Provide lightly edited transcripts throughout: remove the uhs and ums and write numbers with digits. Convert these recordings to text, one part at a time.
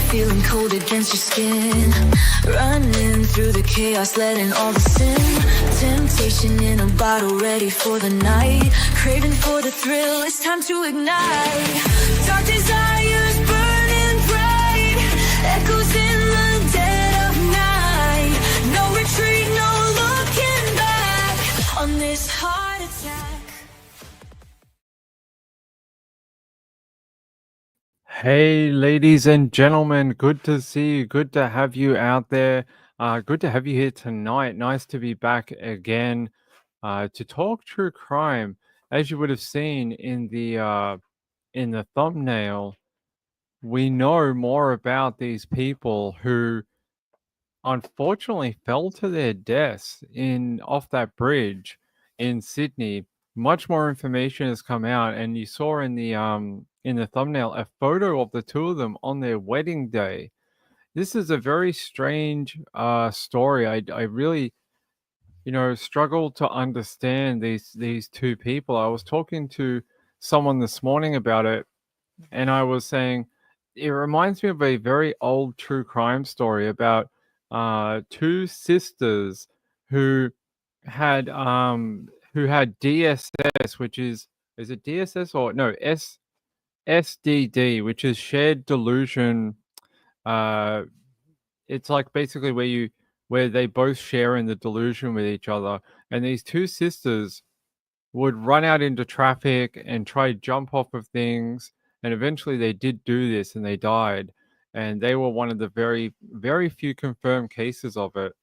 feeling cold against your skin. Running through the chaos, letting all the sin. Temptation in a bottle, ready for the night. Craving for the thrill, it's time to ignite. Dark desires burning bright. Echoes in the dead of night. No retreat, no looking back on this heart attack. Hey, ladies and gentlemen, good to see you. Good to have you out there. Good to have you here tonight. Nice to be back again to talk true crime. As you would have seen in the thumbnail, we know more about these people who unfortunately fell to their deaths in off that bridge in Sydney. Much more information has come out, and you saw in the thumbnail a photo of the two of them on their wedding day. This is a very strange story. I really, struggle to understand these two people. I was talking to someone this morning about it, and I was saying it reminds me of a very old true crime story about two sisters who had DSS, which is it DSS or no SDD, which is shared delusion. Uh, it's like basically where they both share in the delusion with each other, and these two sisters would run out into traffic and try to jump off of things. And eventually they did do this and they died. And they were one of the very, very few confirmed cases of it.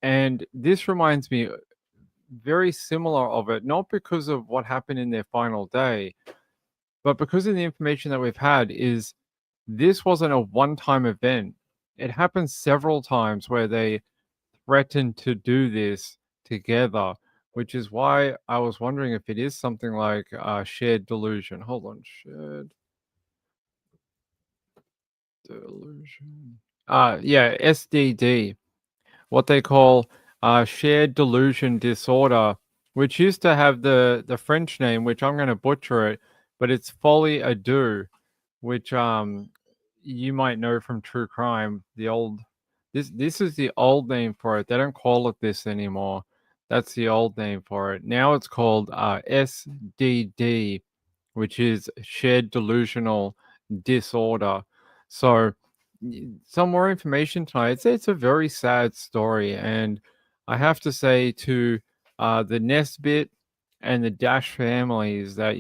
And this reminds me very similar of it, not because of what happened in their final day, but because of the information that we've had is this wasn't a one-time event. It happened several times where they threatened to do this together, which is why I was wondering if it is something like shared delusion. Hold on, shared delusion. Yeah, SDD, what they call shared delusion disorder, which used to have the French name, which I'm going to butcher it, but it's folie à deux, which you might know from true crime. This is the old name for it. They don't call it this anymore. That's the old name for it. Now it's called SDD, which is shared delusional disorder. So some more information tonight. It's a very sad story, and I have to say to the Nesbit and the Dash families that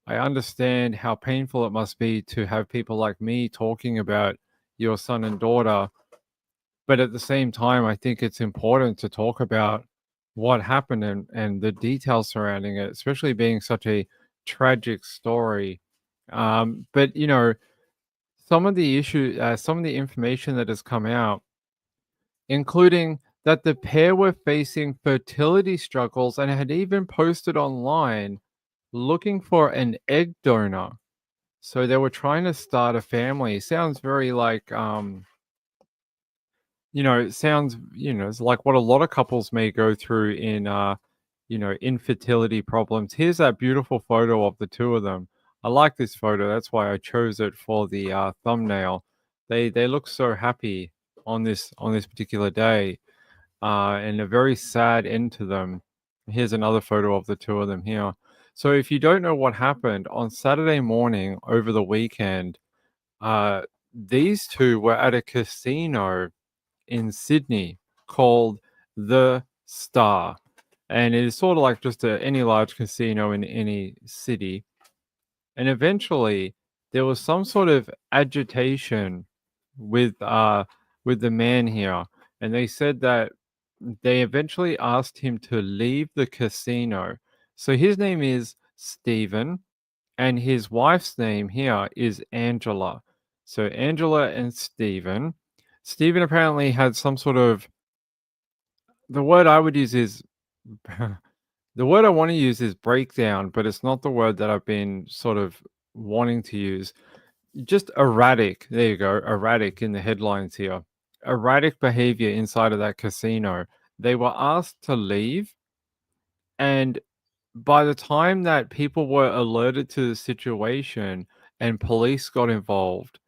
I understand how painful it must be to have people like me talking about your son and daughter. But at the same time, I think it's important to talk about what happened and the details surrounding it, especially being such a tragic story. But some of the some of the information that has come out, including that the pair were facing fertility struggles and had even posted online looking for an egg donor. So they were trying to start a family. Sounds very like it sounds, it's like what a lot of couples may go through in infertility problems. Here's that beautiful photo of the two of them. I like this photo. That's why I chose it for the thumbnail. They look so happy on this particular day, and a very sad end to them. Here's another photo of the two of them here. So if you don't know what happened on Saturday morning over the weekend, these two were at a casino in Sydney called the Star. And it is sort of like just any large casino in any city. And eventually there was some sort of agitation with the man here. And they said that they eventually asked him to leave the casino. So his name is Stephen, and his wife's name here is Angela. So Angela and Stephen. Stephen apparently had some sort of, the word I would use is the word I want to use is breakdown, but it's not the word that I've been sort of wanting to use. Just erratic. There you go. Erratic in the headlines here. Erratic behavior inside of that casino. They were asked to leave, and by the time that people were alerted to the situation and police got involved,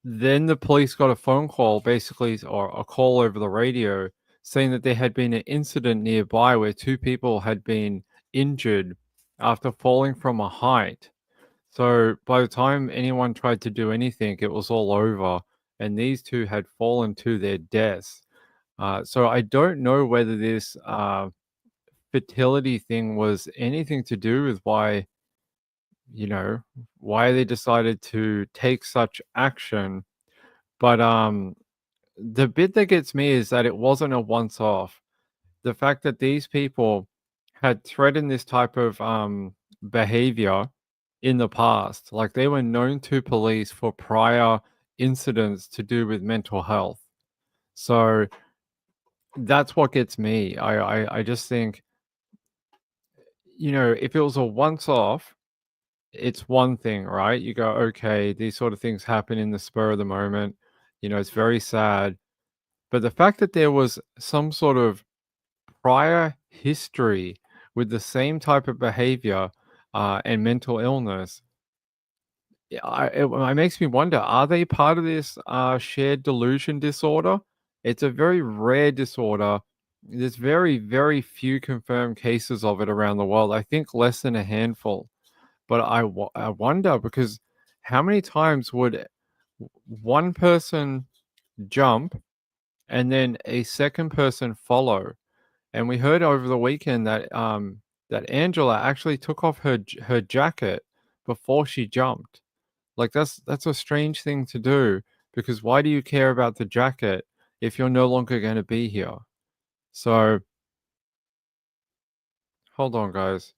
Then the police got a phone call, basically, or a call over the radio, saying that there had been an incident nearby where two people had been injured after falling from a height. So by the time anyone tried to do anything, it was all over, and these two had fallen to their deaths. So I don't know whether this fertility thing was anything to do with why, you know, why they decided to take such action. But the bit that gets me is that it wasn't a once off. The fact that these people had threatened this type of behavior in the past, like they were known to police for prior incidents to do with mental health. So that's what gets me. I just think, if it was a once off, it's one thing, right? You go, okay, these sort of things happen in the spur of the moment. It's very sad. But the fact that there was some sort of prior history with the same type of behavior and mental illness, it makes me wonder, are they part of this shared delusion disorder? It's a very rare disorder. There's very, very few confirmed cases of it around the world. I think less than a handful. But I wonder, because how many times would one person jump and then a second person follow? And we heard over the weekend that Angela actually took off her jacket before she jumped. Like that's a strange thing to do, because why do you care about the jacket if you're no longer going to be here? So hold on, guys.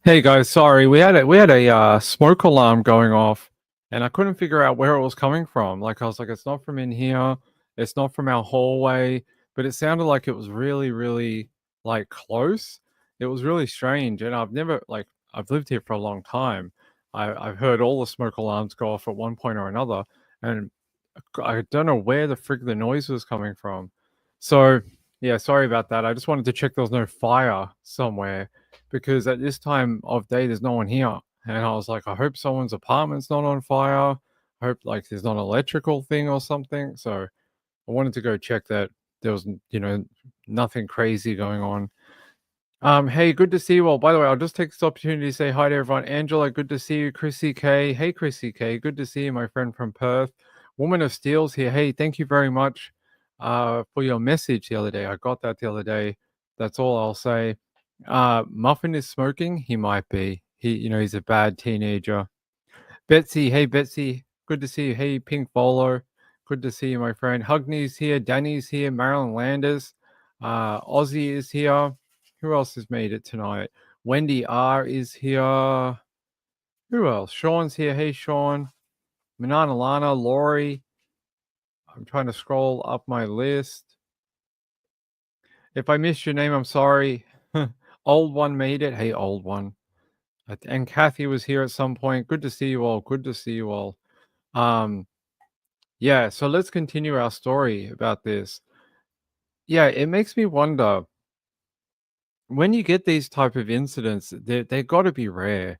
Hey guys, sorry, we had a smoke alarm going off, and I couldn't figure out where it was coming from. Like I was like, it's not from in here, it's not from our hallway, but it sounded like it was really, really like close. It was really strange, and I've lived here for a long time. I've heard all the smoke alarms go off at one point or another, and I don't know where the frig the noise was coming from. So yeah, sorry about that. I just wanted to check there was no fire somewhere, because at this time of day there's no one here. And I was like, I hope someone's apartment's not on fire. I hope like there's not an electrical thing or something. So I wanted to go check that there was, nothing crazy going on. Hey, good to see you all. By the way, I'll just take this opportunity to say hi to everyone. Angela, good to see you. Chrissy K. Hey, Chrissy K. Good to see you, my friend from Perth. Woman of Steel's here. Hey, thank you very much for your message the other day. I got that the other day. That's all I'll say. Muffin is smoking. He might be. He's a bad teenager. Betsy, hey Betsy, good to see you. Hey Pink Bowler, good to see you, my friend. Hugney's here, Danny's here, Marilyn Landers, Ozzy is here. Who else has made it tonight? Wendy R is here. Who else? Sean's here. Hey Sean. Manana Lana, Laurie, I'm trying to scroll up my list. If I missed your name, I'm sorry. Old one made it. Hey, old one. And Kathy was here at some point. Good to see you all. Good to see you all. Um, yeah, so let's continue our story about this. Yeah, it makes me wonder when you get these type of incidents, they got to be rare.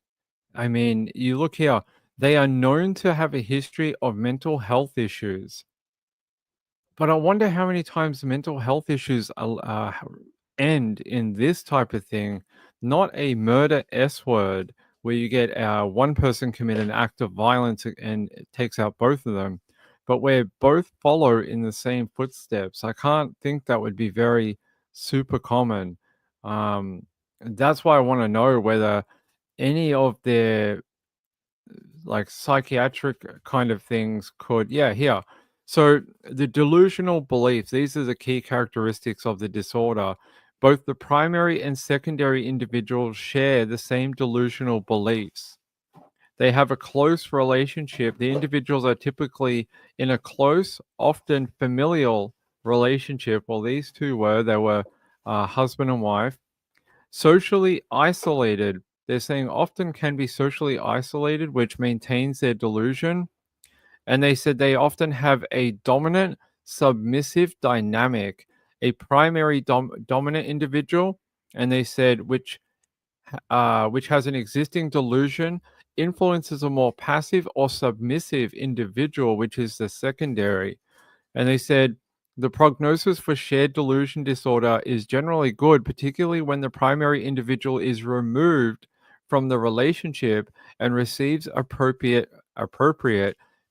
I mean, you look here, they are known to have a history of mental health issues. But I wonder how many times mental health issues end in this type of thing, not a murder S word where you get one person commit an act of violence and it takes out both of them, but where both follow in the same footsteps. I can't think that would be very super common. That's why I want to know whether any of their like psychiatric kind of things could here. So the delusional beliefs, these are the key characteristics of the disorder. Both the primary and secondary individuals share the same delusional beliefs. They have a close relationship. The individuals are typically in a close, often familial relationship. Well, these two they were husband and wife. Socially isolated. They're saying often can be socially isolated, which maintains their delusion. And they said they often have a dominant submissive dynamic, a primary dominant individual, and they said which has an existing delusion influences a more passive or submissive individual, which is the secondary. And they said the prognosis for shared delusion disorder is generally good, particularly when the primary individual is removed from the relationship and receives appropriate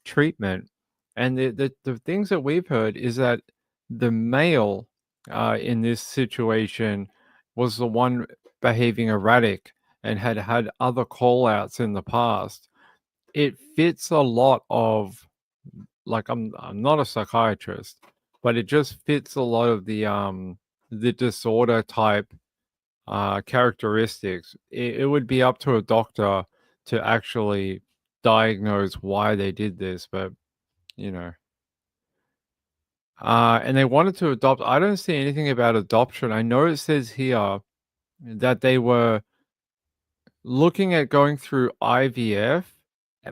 treatment. And the things that we've heard is that the male in this situation was the one behaving erratic and had had other call outs in the past. It fits a lot of like I'm not a psychiatrist, but it just fits a lot of the disorder type characteristics. It would be up to a doctor to actually diagnose why they did this, but you know. And they wanted to adopt. I don't see anything about adoption. I know it says here that they were looking at going through IVF,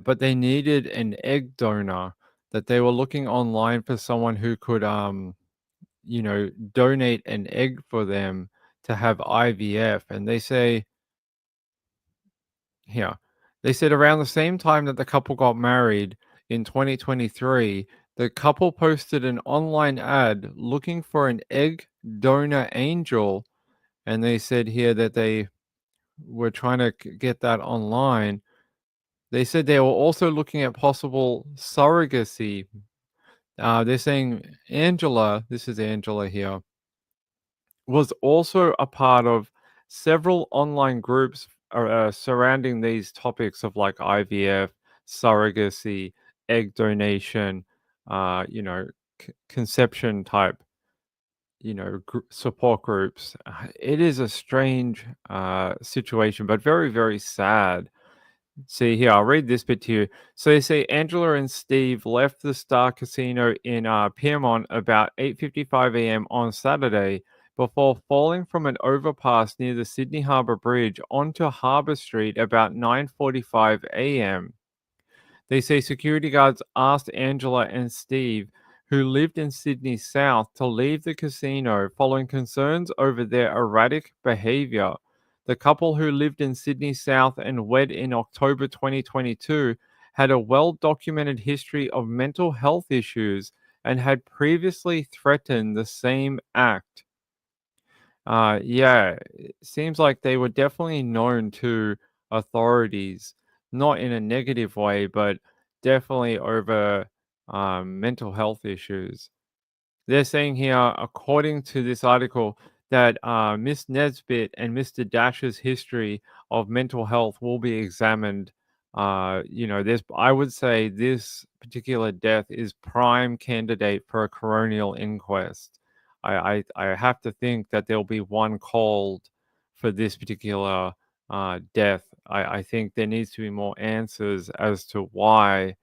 but they needed an egg donor. That they were looking online for someone who could, donate an egg for them to have IVF. And they say here, they said around the same time that the couple got married in 2023, the couple posted an online ad looking for an egg donor angel. And they said here that they were trying to get that online. They said they were also looking at possible surrogacy. They're saying Angela, this is Angela here, was also a part of several online groups surrounding these topics of like IVF, surrogacy, egg donation, conception type, support groups. It is a strange situation, but very, very sad. See here, I'll read this bit to you. So they say Angela and Steve left the Star Casino in Piermont about 8:55 a.m. on Saturday before falling from an overpass near the Sydney Harbour Bridge onto Harbour Street about 9:45 a.m. They say security guards asked Angela and Steve, who lived in Sydney South, to leave the casino following concerns over their erratic behavior. The couple, who lived in Sydney South and wed in October 2022, had a well documented history of mental health issues and had previously threatened the same act. Yeah, it seems like they were definitely known to authorities, not in a negative way, but definitely over mental health issues. They're saying here, according to this article, that Miss Nesbitt and Mr. Dash's history of mental health will be examined. I would say this particular death is prime candidate for a coronial inquest. I have to think that there'll be one called for this particular death. I think there needs to be more answers as to why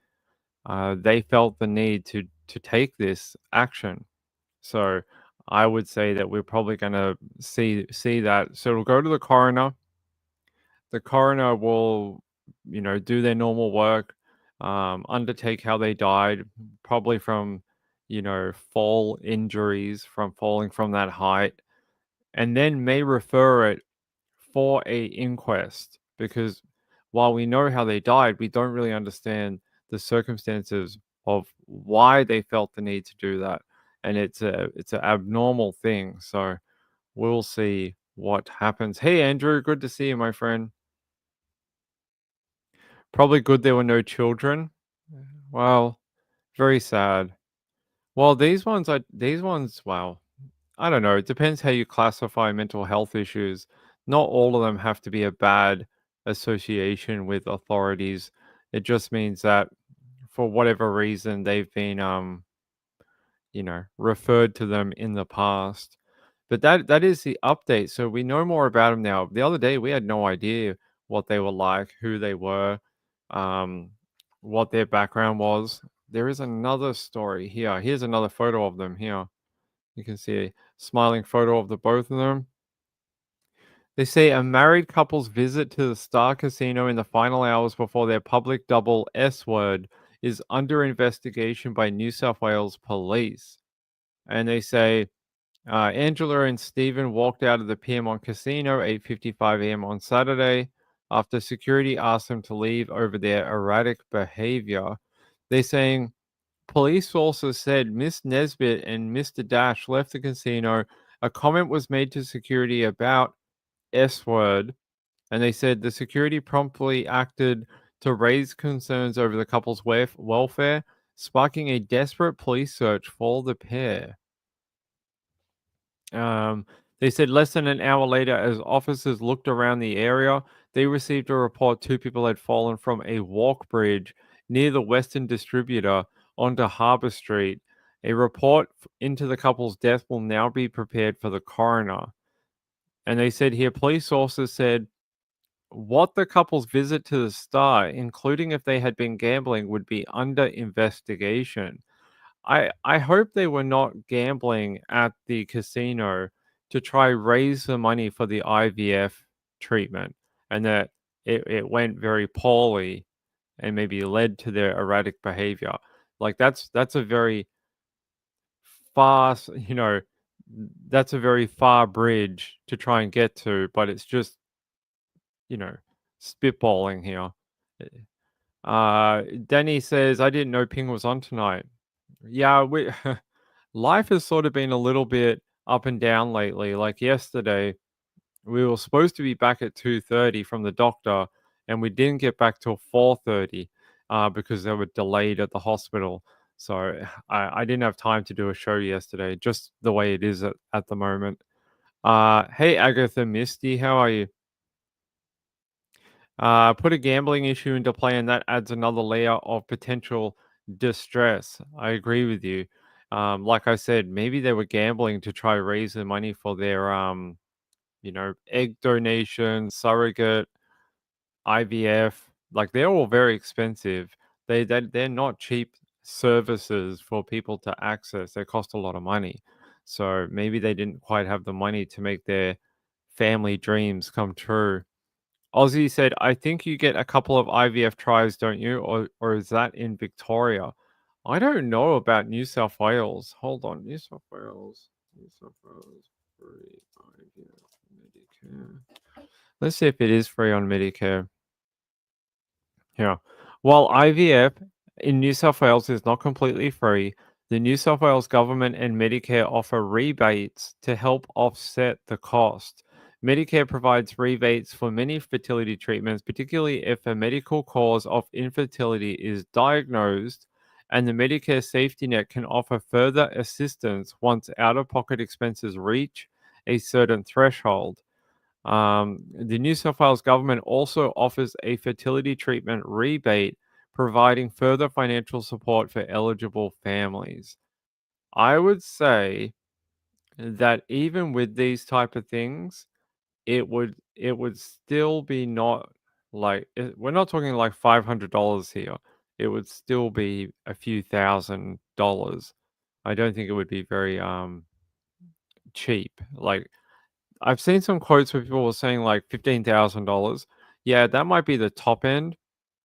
they felt the need to to take this action. So I would say that we're probably going to see that. So it'll go to the coroner. The coroner will, do their normal work, undertake how they died, probably from, fall injuries from falling from that height, and then may refer it for a inquest, because while we know how they died, we don't really understand the circumstances of why they felt the need to do that, and it's an abnormal thing. So we'll see what happens. Hey Andrew, good to see you, my friend. Probably good there were no children. Well, very sad. Well, these ones, wow. I don't know. It depends how you classify mental health issues. Not all of them have to be a bad association with authorities. It just means that for whatever reason they've been referred to them in the past. But that is the update. So we know more about them now. The other day we had no idea what they were like, who they were, um, what their background was. There is another story here. Here's another photo of them here. You can see a smiling photo of the both of them. They say a married couple's visit to the Star Casino in the final hours before their public double S word is under investigation by New South Wales police. And they say Angela and Stephen walked out of the Piermont Casino 8:55 a.m. on Saturday after security asked them to leave over their erratic behavior. They're saying police sources said Miss Nesbitt and Mr. Dash left the casino. A comment was made to security about S word, and they said the security promptly acted to raise concerns over the couple's welfare, sparking a desperate police search for the pair. Um, they said less than an hour later, as officers looked around the area, they received a report two people had fallen from a walk bridge near the Western Distributor onto Harbour Street. A report into the couple's death will now be prepared for the coroner. And they said here, police sources said what the couple's visit to the Star, including if they had been gambling, would be under investigation. I hope they were not gambling at the casino to try raise the money for the IVF treatment, and that it went very poorly and maybe led to their erratic behavior. Like that's a very far, that's a very far bridge to try and get to, but it's just, you know, spitballing here. Danny says, I didn't know Ping was on tonight. Yeah, we life has sort of been a little bit up and down lately. Like yesterday, we were supposed to be back at 2:30 from the doctor, and we didn't get back till 4:30 because they were delayed at the hospital. So I didn't have time to do a show yesterday, just the way it is at the moment. Hey, Agatha Misty, how are you? Put a gambling issue into play, and that adds another layer of potential distress. I agree with you. Like I said, maybe they were gambling to try raise the money for their egg donation, surrogate, IVF. Like they're all very expensive. They're not cheap services for people to access. They cost a lot of money. So maybe they didn't quite have the money to make their family dreams come true. Ozzy said, I think you get a couple of IVF tries, don't you? Or is that in Victoria? I don't know about New South Wales. Hold on. New South Wales. New South Wales. Free IVF Medicare. Let's see if it is free on Medicare. Yeah. While IVF in New South Wales is not completely free, the New South Wales government and Medicare offer rebates to help offset the cost. Medicare provides rebates for many fertility treatments, particularly if a medical cause of infertility is diagnosed, and the Medicare safety net can offer further assistance once out of pocket expenses reach a certain threshold. The New South Wales government also offers a fertility treatment rebate, providing further financial support for eligible families. I would say that even with these type of things, it would still be not like we're not talking like $500 here. It would still be a few thousand dollars. I don't think it would be very cheap. Like I've seen some quotes where people were saying like $15,000. Yeah, that might be the top end,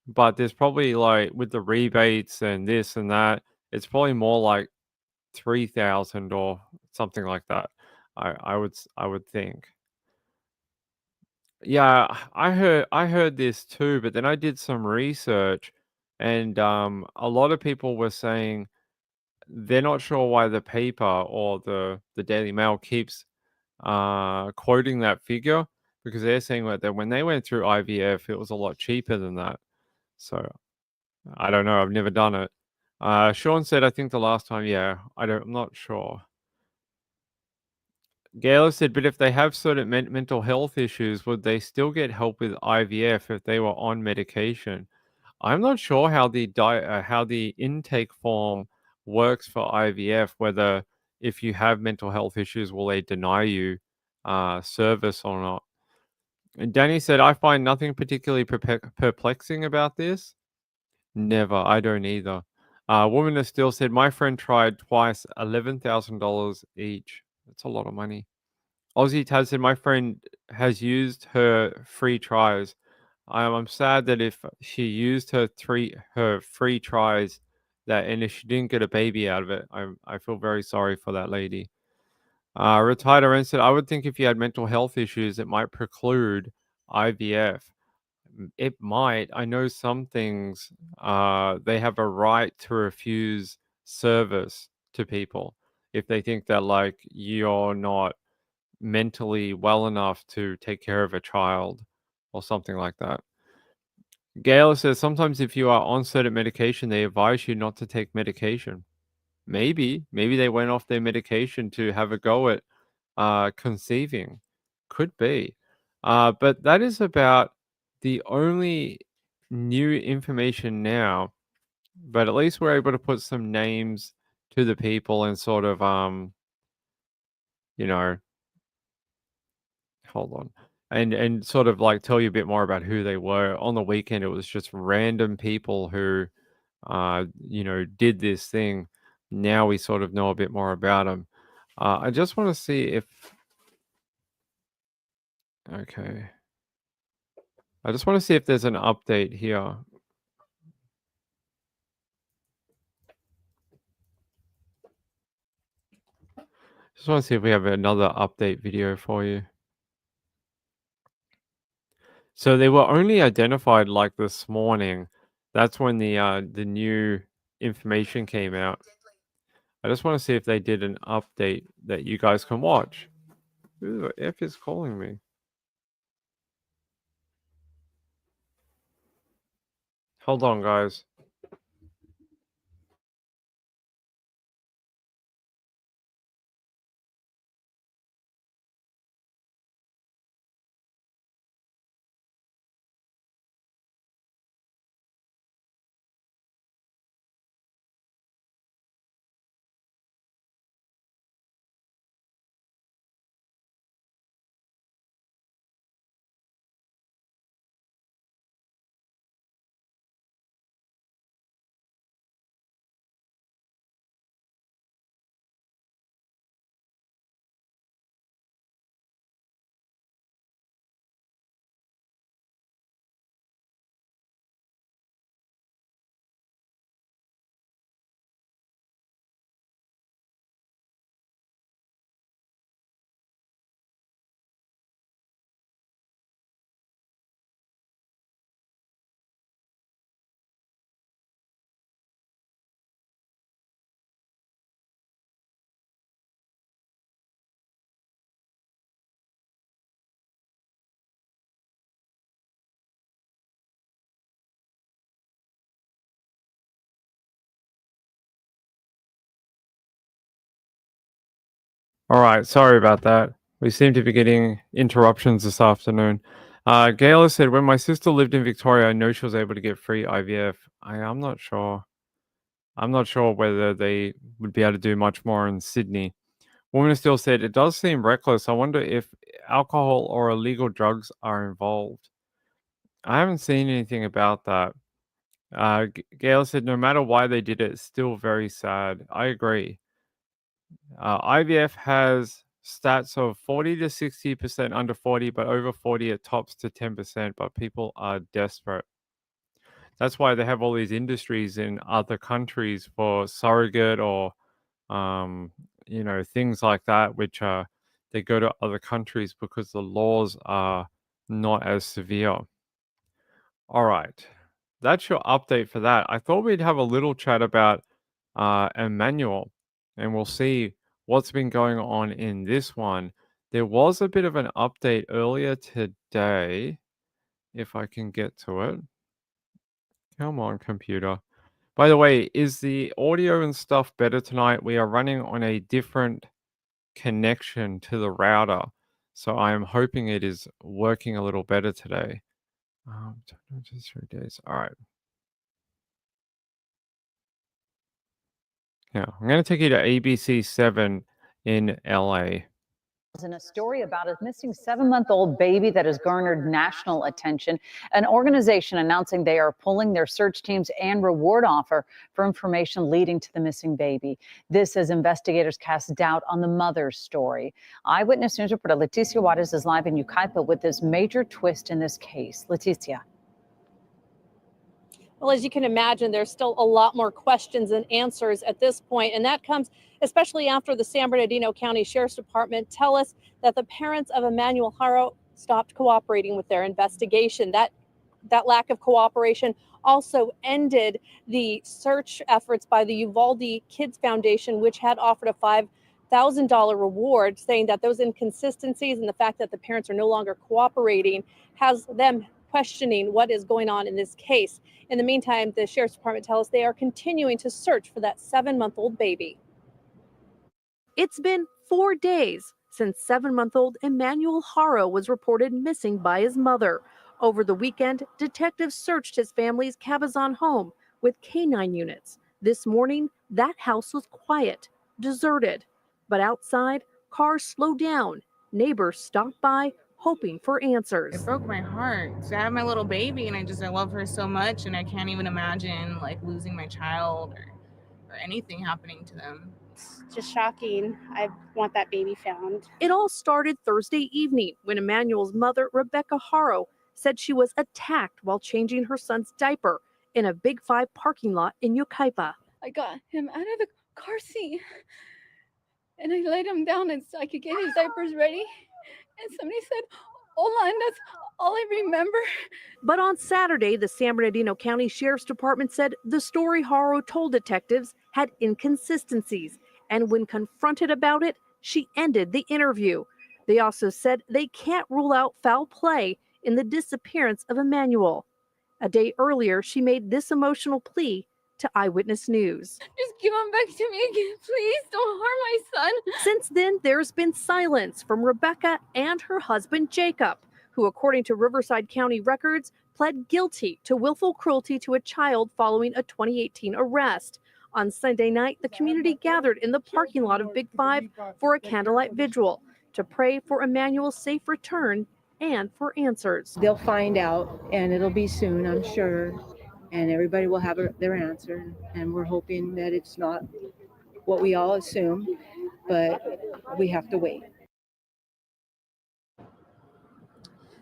but there's probably like with the rebates and this and that, it's probably more like 3,000 or something like that. I would think. Yeah, I heard this too, but then I did some research and a lot of people were saying they're not sure why the paper or the Daily Mail keeps quoting that figure because they're saying that when they went through IVF, it was a lot cheaper than that. So I don't know. I've never done it. Sean said, I think the last time, yeah, I'm not sure. Gail said, but if they have certain mental health issues, would they still get help with IVF if they were on medication? I'm not sure how how the intake form works for IVF. Whether if you have mental health issues, will they deny you service or not? And Danny said, I find nothing particularly perplexing about this. Never, I don't either. Woman has still said, my friend tried twice, $11,000 each. That's a lot of money. Aussie Taz said, my friend has used her free tries. I'm sad that if she used her free tries that and if she didn't get a baby out of it, I feel very sorry for that lady. Retired Aaron said, I would think if you had mental health issues, it might preclude IVF. It might. I know some things they have a right to refuse service to people if they think that like you're not mentally well enough to take care of a child or something like that. Gail says sometimes if you are on certain medication, they advise you not to take medication. Maybe they went off their medication to have a go at conceiving. Could be. But that is about the only new information now. But at least we're able to put some names to the people and sort of you know, hold on. And sort of like tell you a bit more about who they were. On the weekend it was just random people who did this thing. Now we sort of know a bit more about them. I just want to see if okay. I just want to see if there's an update here. Just want to see if we have another update video for you. So they were only identified like this morning. That's when the new information came out. I just want to see if they did an update that you guys can watch. Who the F is calling me? Hold on, guys. All right, sorry about that. We seem to be getting interruptions this afternoon. Gail said, when my sister lived in Victoria, I know she was able to get free IVF. I'm not sure. I'm not sure whether they would be able to do much more in Sydney. Woman still said, it does seem reckless. I wonder if alcohol or illegal drugs are involved. I haven't seen anything about that. Gail said, no matter why they did it, it's still very sad. I agree. IVF has stats of 40 to 60% under 40, but over 40 it tops to 10%, but people are desperate. That's why they have all these industries in other countries for surrogate or, things like that, which they go to other countries because the laws are not as severe. All right. That's your update for that. I thought we'd have a little chat about Emmanuel, and we'll see what's been going on in this one. There was a bit of an update earlier today, if I can get to it. Come on, computer. By the way, is the audio and stuff better tonight? We are running on a different connection to the router, so I am hoping it is working a little better today. Just 3 days. All right. Yeah, I'm going to take you to ABC 7 in LA. In a story about a missing 7-month-old baby that has garnered national attention, an organization announcing they are pulling their search teams and reward offer for information leading to the missing baby. This as investigators cast doubt on the mother's story. Eyewitness News reporter Leticia Juarez is live in Yucaipa with this major twist in this case. Leticia. Well, as you can imagine, there's still a lot more questions than answers at this point, and that comes especially after the San Bernardino County Sheriff's Department tell us that the parents of Emmanuel Haro stopped cooperating with their investigation. That lack of cooperation also ended the search efforts by the Uvalde Kids Foundation, which had offered a $5,000 reward, saying that those inconsistencies and the fact that the parents are no longer cooperating has them questioning what is going on in this case. In the meantime, the Sheriff's Department tells us they are continuing to search for that 7-month-old baby. It's been 4 days since 7-month-old Emmanuel Haro was reported missing by his mother. Over the weekend, detectives searched his family's Cabazon home with canine units. This morning, that house was quiet, deserted. But outside, cars slowed down. Neighbors stopped by, hoping for answers. It broke my heart. So I have my little baby and I love her so much, and I can't even imagine losing my child or anything happening to them. It's just shocking. I want that baby found. It all started Thursday evening when Emmanuel's mother, Rebecca Haro, said she was attacked while changing her son's diaper in a Big Five parking lot in Yucaipa. I got him out of the car seat and I laid him down so I could get his diapers ready. And somebody said, "Hola," and that's all I remember. But on Saturday, the San Bernardino County Sheriff's Department said the story Haro told detectives had inconsistencies. And when confronted about it, she ended the interview. They also said they can't rule out foul play in the disappearance of Emmanuel. A day earlier, she made this emotional plea to Eyewitness News. Just give him back to me again. Please don't harm my son. Since then, there's been silence from Rebecca and her husband, Jacob, who, according to Riverside County records, pled guilty to willful cruelty to a child following a 2018 arrest. On Sunday night, the community gathered in the parking lot of Big Five for a candlelight vigil to pray for Emmanuel's safe return and for answers. They'll find out, and it'll be soon, I'm sure, and everybody will have their answer. And we're hoping that it's not what we all assume, but we have to wait.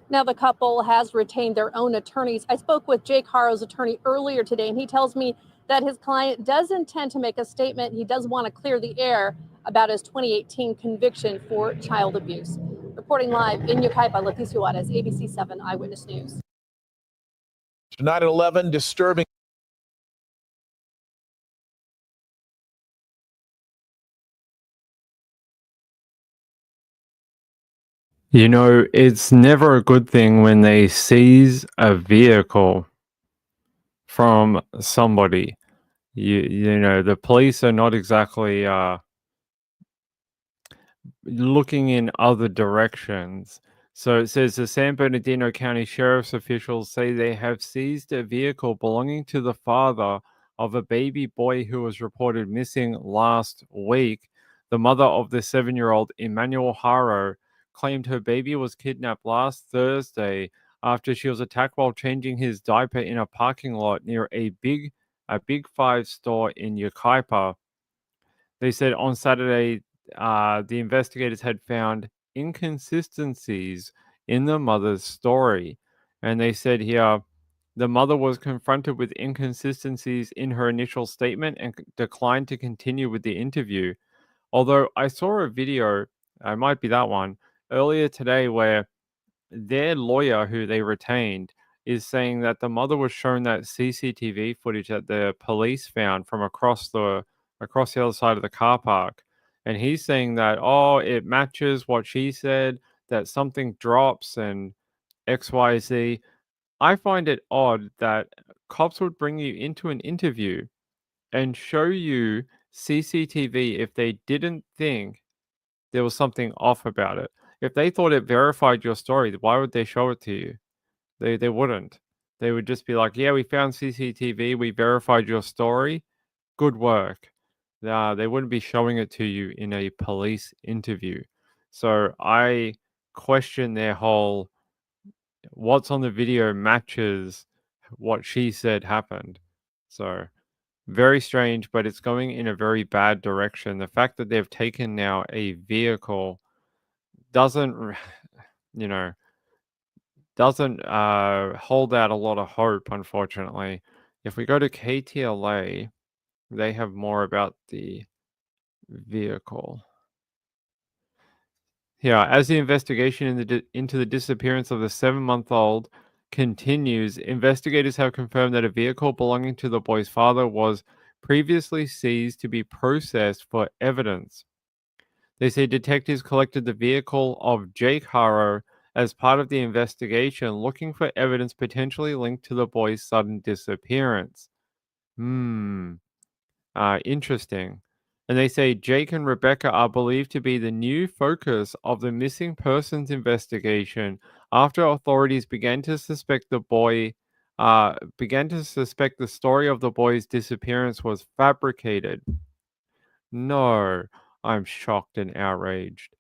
Now the couple has retained their own attorneys. I spoke with Jake Haro's attorney earlier today, and he tells me that his client does intend to make a statement. He does want to clear the air about his 2018 conviction for child abuse. Reporting live in Yucaipa, Leticia Juarez, ABC 7 Eyewitness News. Tonight at 11, disturbing. You know, it's never a good thing when they seize a vehicle from somebody. You know, the police are not exactly looking in other directions. So it says the San Bernardino County Sheriff's officials say they have seized a vehicle belonging to the father of a baby boy who was reported missing last week. The mother of the 7-year-old Emmanuel Haro claimed her baby was kidnapped last Thursday after she was attacked while changing his diaper in a parking lot near a Big Five store in Yucaipa. They said on Saturday, the investigators had found inconsistencies in the mother's story. And they said here the mother was confronted with inconsistencies in her initial statement and declined to continue with the interview. Although I saw a video, it might be that one, earlier today where their lawyer, who they retained, is saying that the mother was shown that CCTV footage that the police found from across the other side of the car park, and he's saying that it matches what she said, that something drops and XYZ. I find it odd that cops would bring you into an interview and show you CCTV if they didn't think there was something off about it. If they thought it verified your story, why would they show it to you? They wouldn't. They would just be like, "Yeah, we found CCTV, we verified your story. Good work." They wouldn't be showing it to you in a police interview. So I question their whole what's on the video matches what she said happened. So very strange, but it's going in a very bad direction. The fact that they've taken now a vehicle doesn't, you know, doesn't hold out a lot of hope, unfortunately. If we go to KTLA, they have more about the vehicle. Yeah, as the investigation into the disappearance of the 7-month-old continues, investigators have confirmed that a vehicle belonging to the boy's father was previously seized to be processed for evidence. They say detectives collected the vehicle of Jake Haro as part of the investigation, looking for evidence potentially linked to the boy's sudden disappearance. Interesting. And they say Jake and Rebecca are believed to be the new focus of the missing persons investigation after authorities began to suspect the story of the boy's disappearance was fabricated. No, I'm shocked and outraged.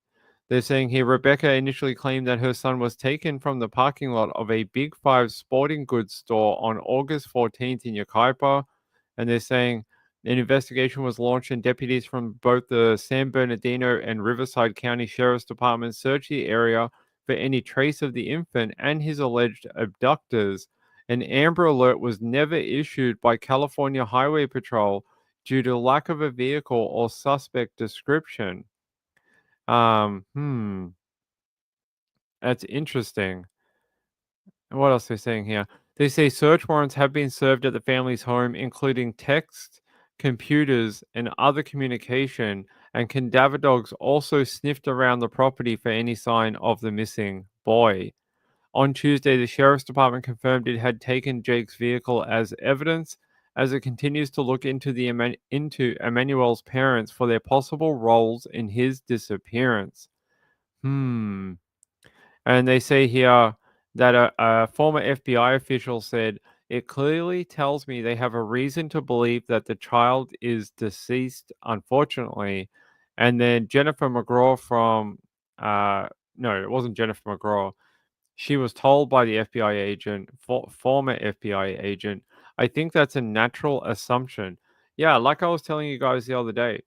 They're saying here Rebecca initially claimed that her son was taken from the parking lot of a Big Five sporting goods store on August 14th in Yucaipa. And they're saying an investigation was launched and deputies from both the San Bernardino and Riverside County Sheriff's Department searched the area for any trace of the infant and his alleged abductors. An Amber Alert was never issued by California Highway Patrol due to lack of a vehicle or suspect description. That's interesting. And what else are they saying here? They say search warrants have been served at the family's home, including text, computers, and other communication, and cadaver dogs also sniffed around the property for any sign of the missing boy. On Tuesday, the Sheriff's Department confirmed it had taken Jake's vehicle as evidence as it continues to look into into Emmanuel's parents for their possible roles in his disappearance. And they say here that a former FBI official said, "It clearly tells me they have a reason to believe that the child is deceased, unfortunately." And then Jennifer McGraw from, no, it wasn't Jennifer McGraw. She was told by the FBI agent, former FBI agent, "I think that's a natural assumption." Yeah, like I was telling you guys the other day,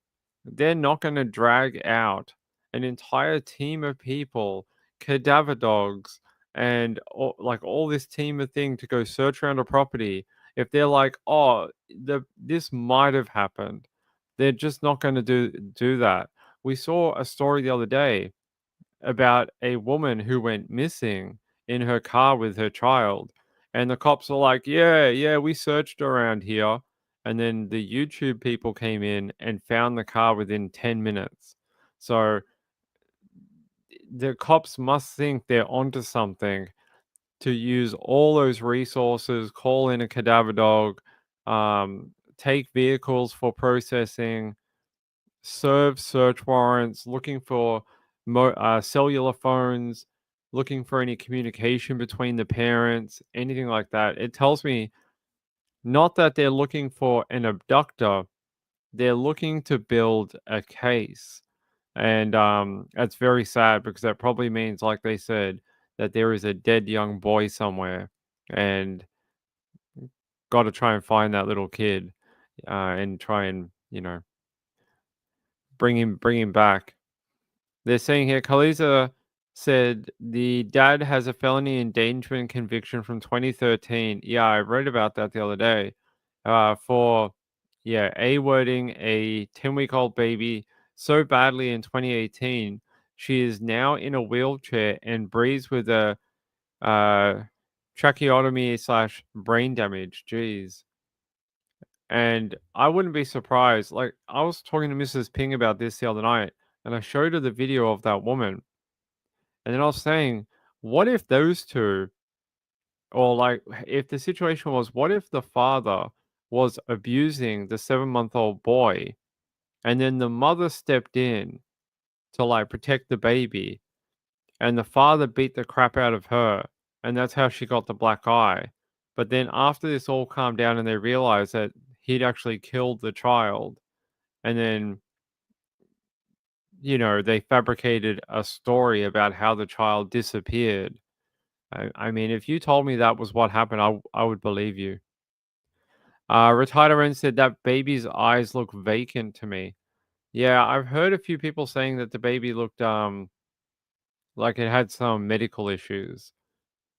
they're not going to drag out an entire team of people, cadaver dogs, and all this team of thing to go search around a property. If they're like, this might have happened, they're just not going to do that. We saw a story the other day about a woman who went missing in her car with her child. And the cops were like, yeah, we searched around here. And then the YouTube people came in and found the car within 10 minutes. So the cops must think they're onto something to use all those resources, call in a cadaver dog, take vehicles for processing, serve search warrants, looking for cellular phones, looking for any communication between the parents, anything like that. It tells me not that they're looking for an abductor, they're looking to build a case. And that's very sad because that probably means, like they said, that there is a dead young boy somewhere, and got to try and find that little kid, and try and bring him back. They're saying here, Khaliza said the dad has a felony endangerment conviction from 2013. Yeah, I read about that the other day. For A-wording a 10-week-old baby so badly in 2018, she is now in a wheelchair and breathes with a tracheotomy slash brain damage. Jeez. And I wouldn't be surprised. Like, I was talking to Mrs. Ping about this the other night, and I showed her the video of that woman. And then I was saying, what if those two, or like, if the situation was, what if the father was abusing the 7-month-old boy, and then the mother stepped in to like protect the baby, and the father beat the crap out of her, and that's how she got the black eye. But then after this all calmed down and they realized that he'd actually killed the child, and then they fabricated a story about how the child disappeared. I mean, if you told me that was what happened, I would believe you. Retired said that baby's eyes look vacant to me. Yeah, I've heard a few people saying that the baby looked like it had some medical issues.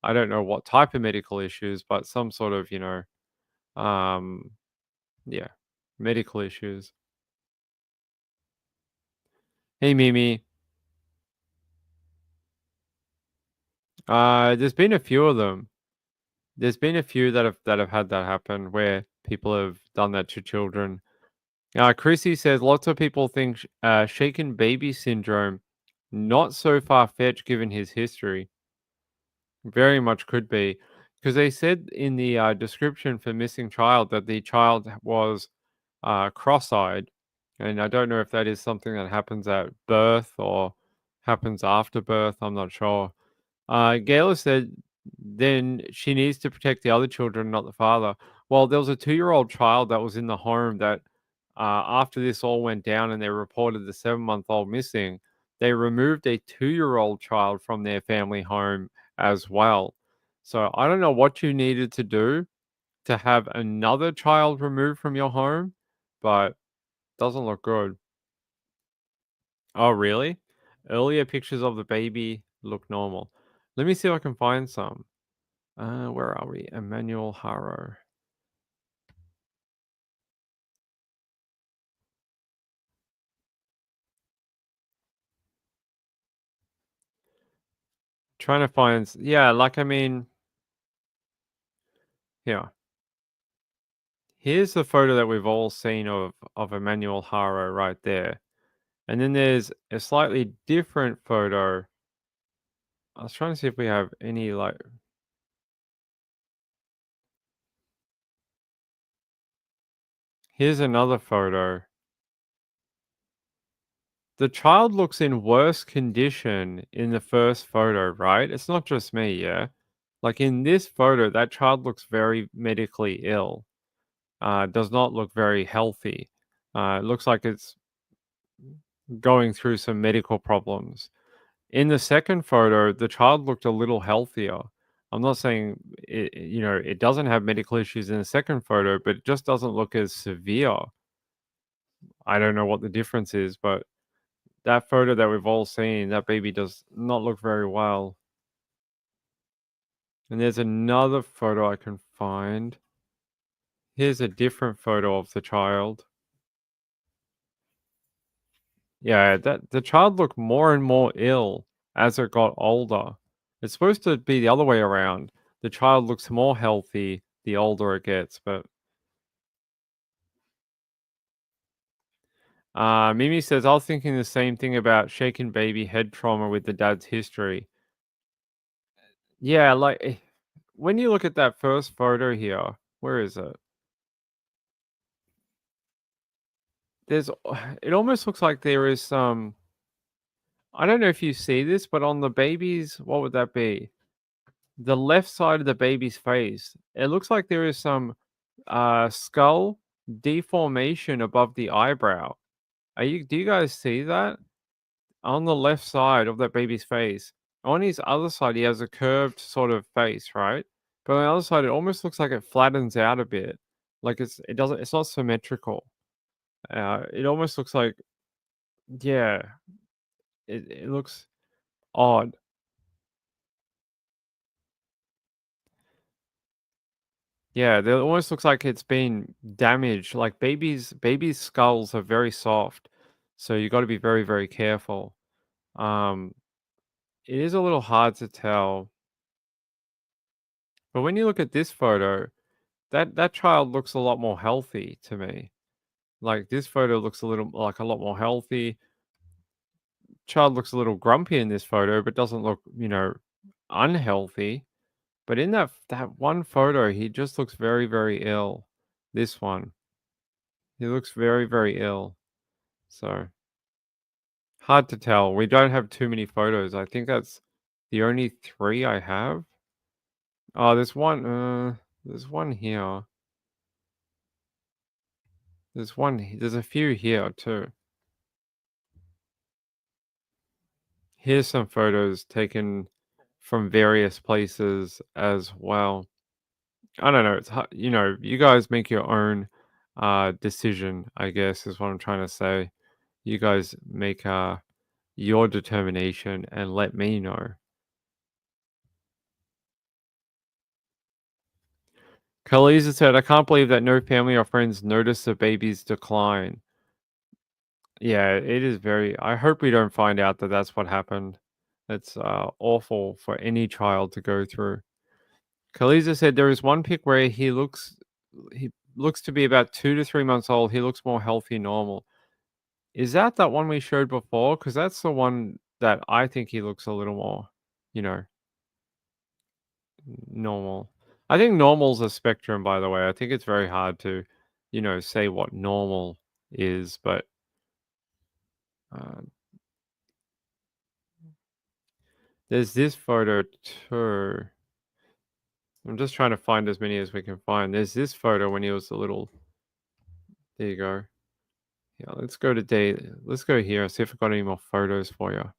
I don't know what type of medical issues, but some sort of, um, yeah, medical issues. Hey, Mimi. There's been a few of them. There's been a few that have had that happen where people have done that to children. Chrissy says lots of people think shaken baby syndrome not so far-fetched given his history. Very much could be, because they said in the description for missing child that the child was cross-eyed, and I don't know if that is something that happens at birth or happens after birth. I'm not sure. Gayla said then she needs to protect the other children, not the father. Well, there was a 2-year-old child that was in the home that after this all went down and they reported the 7-month-old missing, they removed a 2-year-old child from their family home as well. So I don't know what you needed to do to have another child removed from your home, but doesn't look good. Oh, really? Earlier pictures of the baby look normal. Let me see if I can find some. Where are we? Emmanuel Haro. Trying to find, yeah, like, I mean, yeah. Here's the photo that we've all seen of Emmanuel Haro right there. And then there's a slightly different photo. I was trying to see if we have any, like, here's another photo. The child looks in worse condition in the first photo, right? It's not just me, yeah? Like, in this photo, that child looks very medically ill. Does not look very healthy. It looks like it's going through some medical problems. In the second photo, the child looked a little healthier. I'm not saying it doesn't have medical issues in the second photo, but it just doesn't look as severe. I don't know what the difference is, but that photo that we've all seen, that baby does not look very well. And there's another photo I can find. Here's a different photo of the child. Yeah, that the child looked more and more ill as it got older. It's supposed to be the other way around. The child looks more healthy the older it gets, but Mimi says, I was thinking the same thing about shaken baby head trauma with the dad's history. Yeah, like when you look at that first photo here, where is it? There's it almost looks like there is some, I don't know if you see this, but on the baby's, what would that be? The left side of the baby's face, it looks like there is some skull deformation above the eyebrow. Do you guys see that? On the left side of that baby's face, On his other side, he has a curved sort of face, right? But on the other side, it almost looks like it flattens out a bit. Like it's not symmetrical. It almost looks like, yeah, it looks odd. Yeah, it almost looks like it's been damaged. Like babies' skulls are very soft, so you got to be very, very careful. Um, it is a little hard to tell, but when you look at this photo, that child looks a lot more healthy to me. Like this photo looks a little like a lot more healthy. Child looks a little grumpy in this photo, but doesn't look, unhealthy. But in that one photo, he just looks very, very ill. This one, he looks very, very ill. So hard to tell. We don't have too many photos. I think that's the only 3 I have. Oh, there's one here. There's a few here too. Here's some photos taken from various places as well. I don't know. It's hard, you guys make your own decision, I guess, is what I'm trying to say. You guys make your determination and let me know. Khaleesa said, I can't believe that no family or friends noticed the baby's decline. Yeah, it is very. I hope we don't find out that that's what happened. It's awful for any child to go through. Khaleesa said there is one pic where he looks to be about 2 to 3 months old. He looks more healthy, normal. Is that one we showed before? Because that's the one that I think he looks a little more, you know, normal. I think normal's a spectrum, by the way. I think it's very hard to, say what normal is, but uh, there's this photo too. I'm just trying to find as many as we can find. There's this photo when he was a little. There you go. Yeah, let's go to day. Let's go here. See if I've got any more photos for you.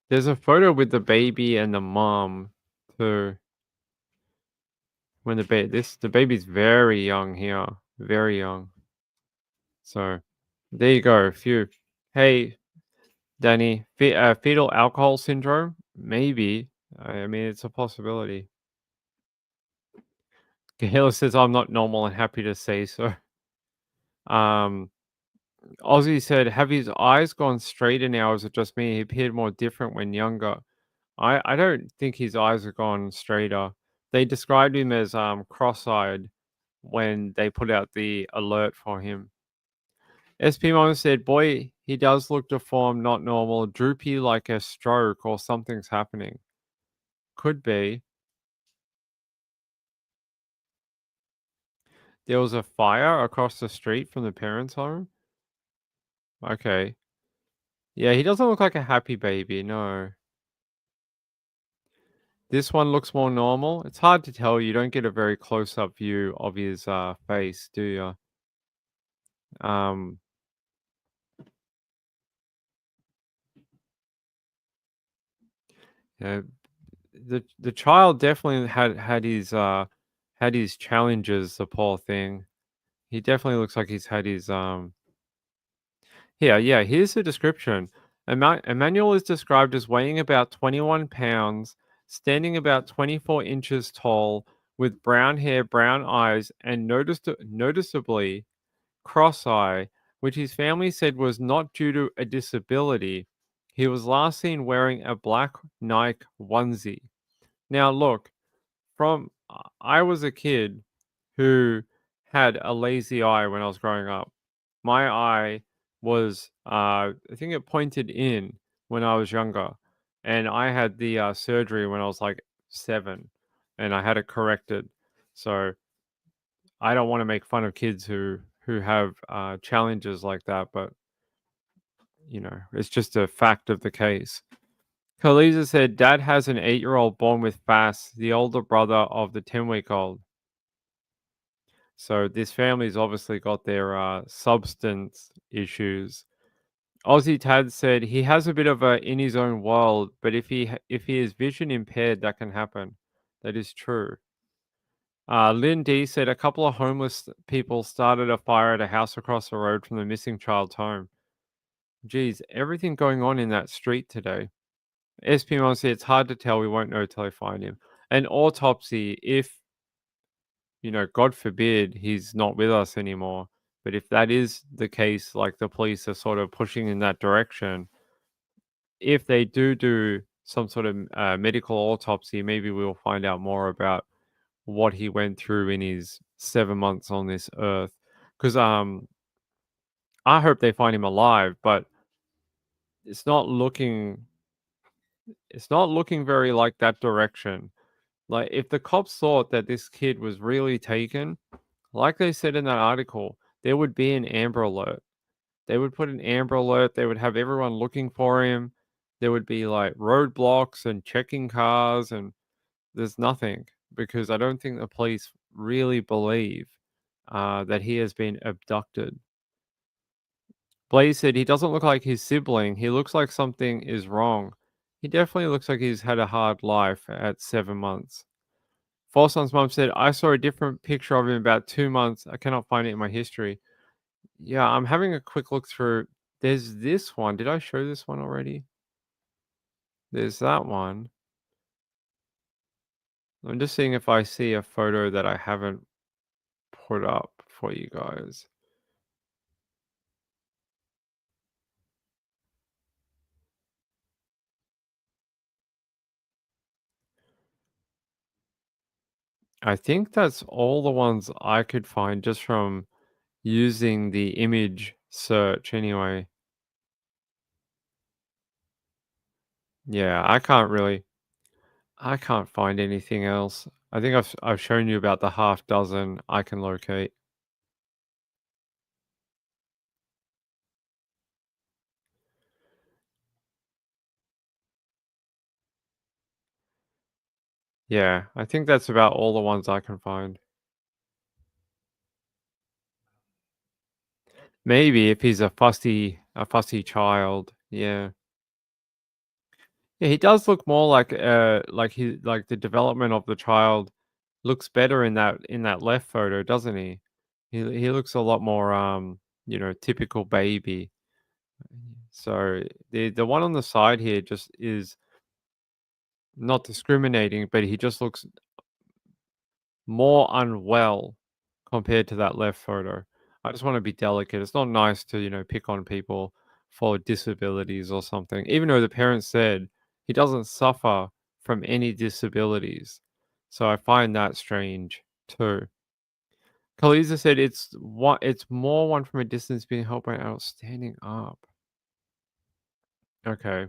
There's a photo with the baby and the mom too. When the baby's very young here, very young. So there you go. A few. Hey, Danny, fetal alcohol syndrome? Maybe. I mean, it's a possibility. Kahila says I'm not normal and happy to say so. Um, Ozzy said, have his eyes gone straighter now? Or is it just me? He appeared more different when younger. I don't think his eyes have gone straighter. They described him as cross-eyed when they put out the alert for him. SP Mom said, boy, he does look deformed, not normal, droopy like a stroke or something's happening. Could be. There was a fire across the street from the parents' home? Okay. Yeah, he doesn't look like a happy baby, no. This one looks more normal. It's hard to tell. You don't get a very close-up view of his face, do you? Yeah, the child definitely had his challenges, the poor thing. He definitely looks like he's had his yeah, here's the description. Emmanuel is described as weighing about 21 pounds, standing about 24 inches tall, with brown hair, brown eyes, and noticeably cross-eye, which his family said was not due to a disability. He was last seen wearing a black Nike onesie. Now, look, I was a kid who had a lazy eye when I was growing up. My eye was, I think it pointed in when I was younger, and I had the surgery when I was like 7, and I had it corrected. So I don't want to make fun of kids who have challenges like that, but it's just a fact of the case. Khaleesa said, Dad has an 8-year-old born with FAS, the older brother of the 10-week-old. So this family's obviously got their substance issues. Aussie Tad said he has a bit of a in his own world, but if he is vision impaired, that can happen. That is true. Lynn D said a couple of homeless people started a fire at a house across the road from the missing child's home. Geez, everything going on in that street today. SP Mom said it's hard to tell. We won't know till they find him. An autopsy, if, God forbid he's not with us anymore. But if that is the case, like the police are sort of pushing in that direction, if they do some sort of medical autopsy, maybe we'll find out more about what he went through in his 7 months on this earth. Because I hope they find him alive, but it's not looking very like that direction. Like if the cops thought that this kid was really taken, like they said in that article, there would be an Amber Alert. They would put an Amber Alert. They would have everyone looking for him. There would be like roadblocks and checking cars, and there's nothing because I don't think the police really believe that he has been abducted. Blaze said he doesn't look like his sibling. He looks like something is wrong. He definitely looks like he's had a hard life at 7 months. Falson's mom said, I saw a different picture of him about 2 months. I cannot find it in my history. Yeah, I'm having a quick look through. There's this one. Did I show this one already? There's that one. I'm just seeing if I see a photo that I haven't put up for you guys. I think that's all the ones I could find just from using the image search anyway. Yeah, I can't find anything else. I think I've shown you about the half dozen I can locate. Yeah, I think that's about all the ones I can find. Maybe if he's a fussy child. Yeah. Yeah, he does look more like the development of the child looks better in that left photo, doesn't he? He looks a lot more typical baby. So the one on the side here just is not discriminating, but he just looks more unwell compared to that left photo. I just want to be delicate. It's not nice to, pick on people for disabilities or something, even though the parents said he doesn't suffer from any disabilities. So I find that strange too. Kaliza said it's more one from a distance being held by an adult standing up. Okay.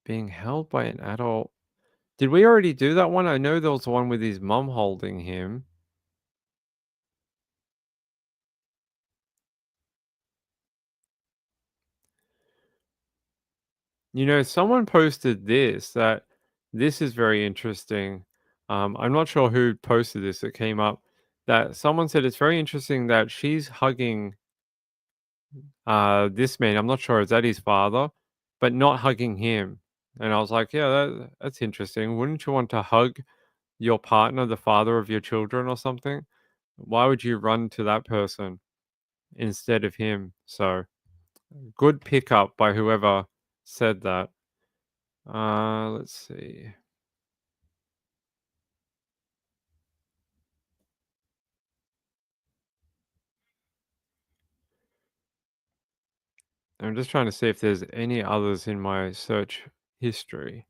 Being held by an adult. Did we already do that one? I know there was one with his mum holding him. Someone posted this is very interesting. I'm not sure who posted this. It came up that someone said it's very interesting that she's hugging this man. I'm not sure, is that his father, but not hugging him. And I was like, yeah, that's interesting. Wouldn't you want to hug your partner, the father of your children or something? Why would you run to that person instead of him? So good pickup by whoever said that. Let's see. I'm just trying to see if there's any others in my search history.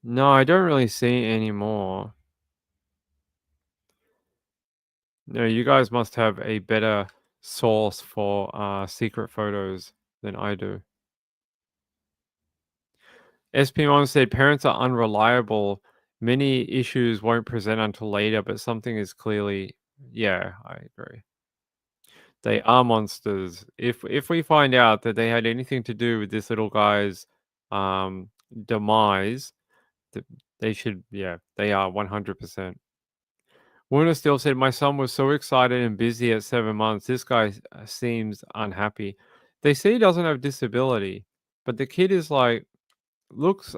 No, I don't really see any more. No, you guys must have a better source for secret photos than I do. SP Mom said parents are unreliable. Many issues won't present until later, but something is clearly. Yeah, I agree. They are monsters. If we find out that they had anything to do with this little guy's demise, They should, yeah, they are 100%. Warner still said, "My son was so excited and busy at 7 months. This guy seems unhappy." They say he doesn't have disability, but the kid is like looks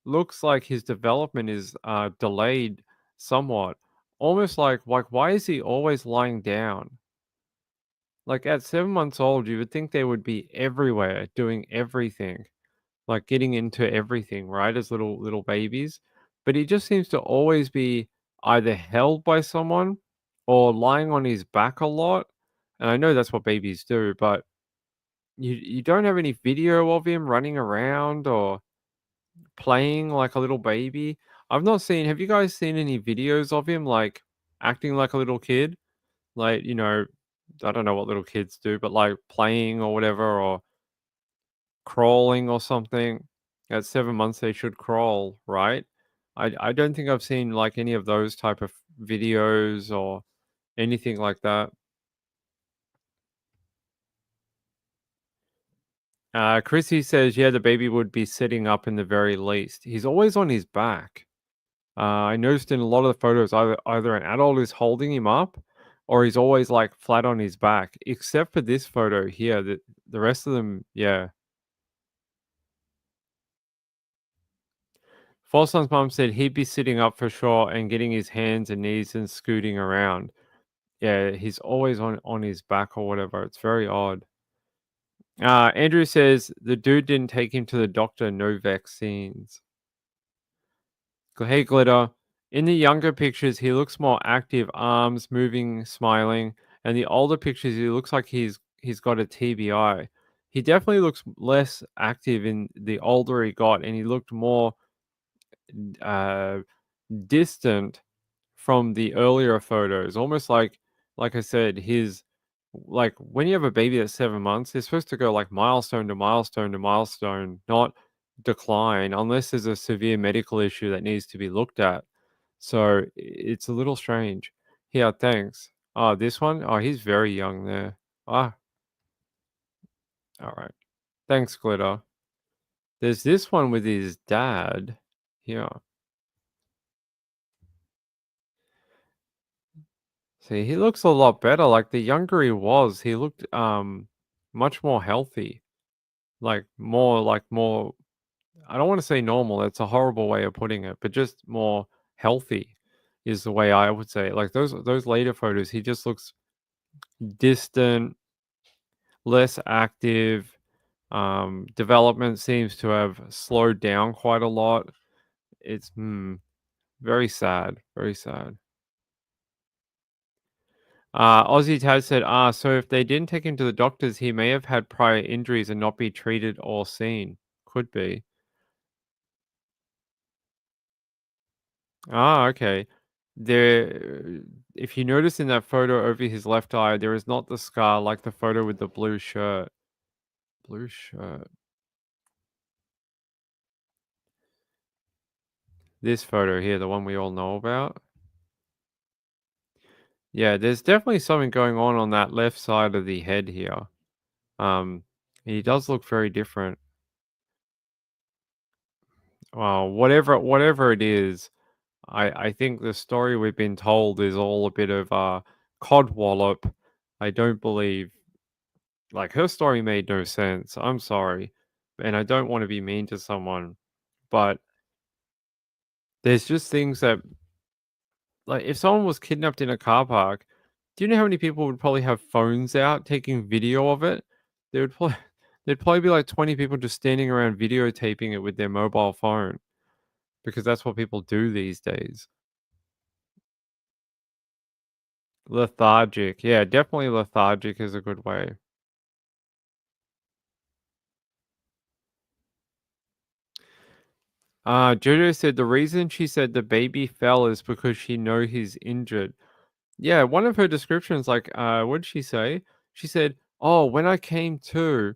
looks like his development is delayed somewhat. Almost like why is he always lying down? Like at 7 months old, you would think they would be everywhere, doing everything, like getting into everything, right? As little babies. But he just seems to always be either held by someone or lying on his back a lot. And I know that's what babies do, but you don't have any video of him running around or playing like a little baby. I've not seen Have you guys seen any videos of him like acting like a little kid? Like, I don't know what little kids do, but like playing or whatever or crawling or something. At 7 months they should crawl, right? I don't think I've seen like any of those type of videos or anything like that. Chrissy says, yeah, the baby would be sitting up in the very least. He's always on his back. I noticed in a lot of the photos, either an adult is holding him up or he's always like flat on his back, except for this photo here. The rest of them, yeah. Falson's mom said he'd be sitting up for sure and getting his hands and knees and scooting around. Yeah, he's always on his back or whatever. It's very odd. Andrew says the dude didn't take him to the doctor, no vaccines. Hey, Glitter. In the younger pictures, he looks more active, arms moving, smiling. And the older pictures, he looks like he's got a TBI. He definitely looks less active in the older he got, and he looked more uh, distant from the earlier photos. Almost like I said, his like when you have a baby that's 7 months, they're supposed to go like milestone to milestone to milestone, not decline, unless there's a severe medical issue that needs to be looked at. So it's a little strange. Yeah, thanks. Oh, this one? Oh, he's very young there. Ah, all right. Thanks, Glitter. There's this one with his dad. Yeah. See, he looks a lot better. Like the younger he was, he looked much more healthy. Like more I don't want to say normal, that's a horrible way of putting it, but just more healthy is the way I would say it. Like those later photos, he just looks distant, less active. Development seems to have slowed down quite a lot. It's very sad, very sad. Aussie Taz said, so if they didn't take him to the doctors, he may have had prior injuries and not be treated or seen. Could be. Okay. There, if you notice in that photo over his left eye, there is not the scar like the photo with the blue shirt. Blue shirt. This photo here, the one we all know about. Yeah, there's definitely something going on that left side of the head here. He does look very different. Well, whatever it is, I think the story we've been told is all a bit of a codwallop. I don't believe like her story made no sense. I'm sorry. And I don't want to be mean to someone, but there's just things that like if someone was kidnapped in a car park, do you know how many people would probably have phones out taking video of it? There would probably there'd probably be like 20 people just standing around videotaping it with their mobile phone because that's what people do these days. Lethargic. Yeah, definitely lethargic is a good way. Jojo said the reason she said the baby fell is because she know he's injured. Yeah, one of her descriptions, like, what did she say? She said, "Oh, when I came to,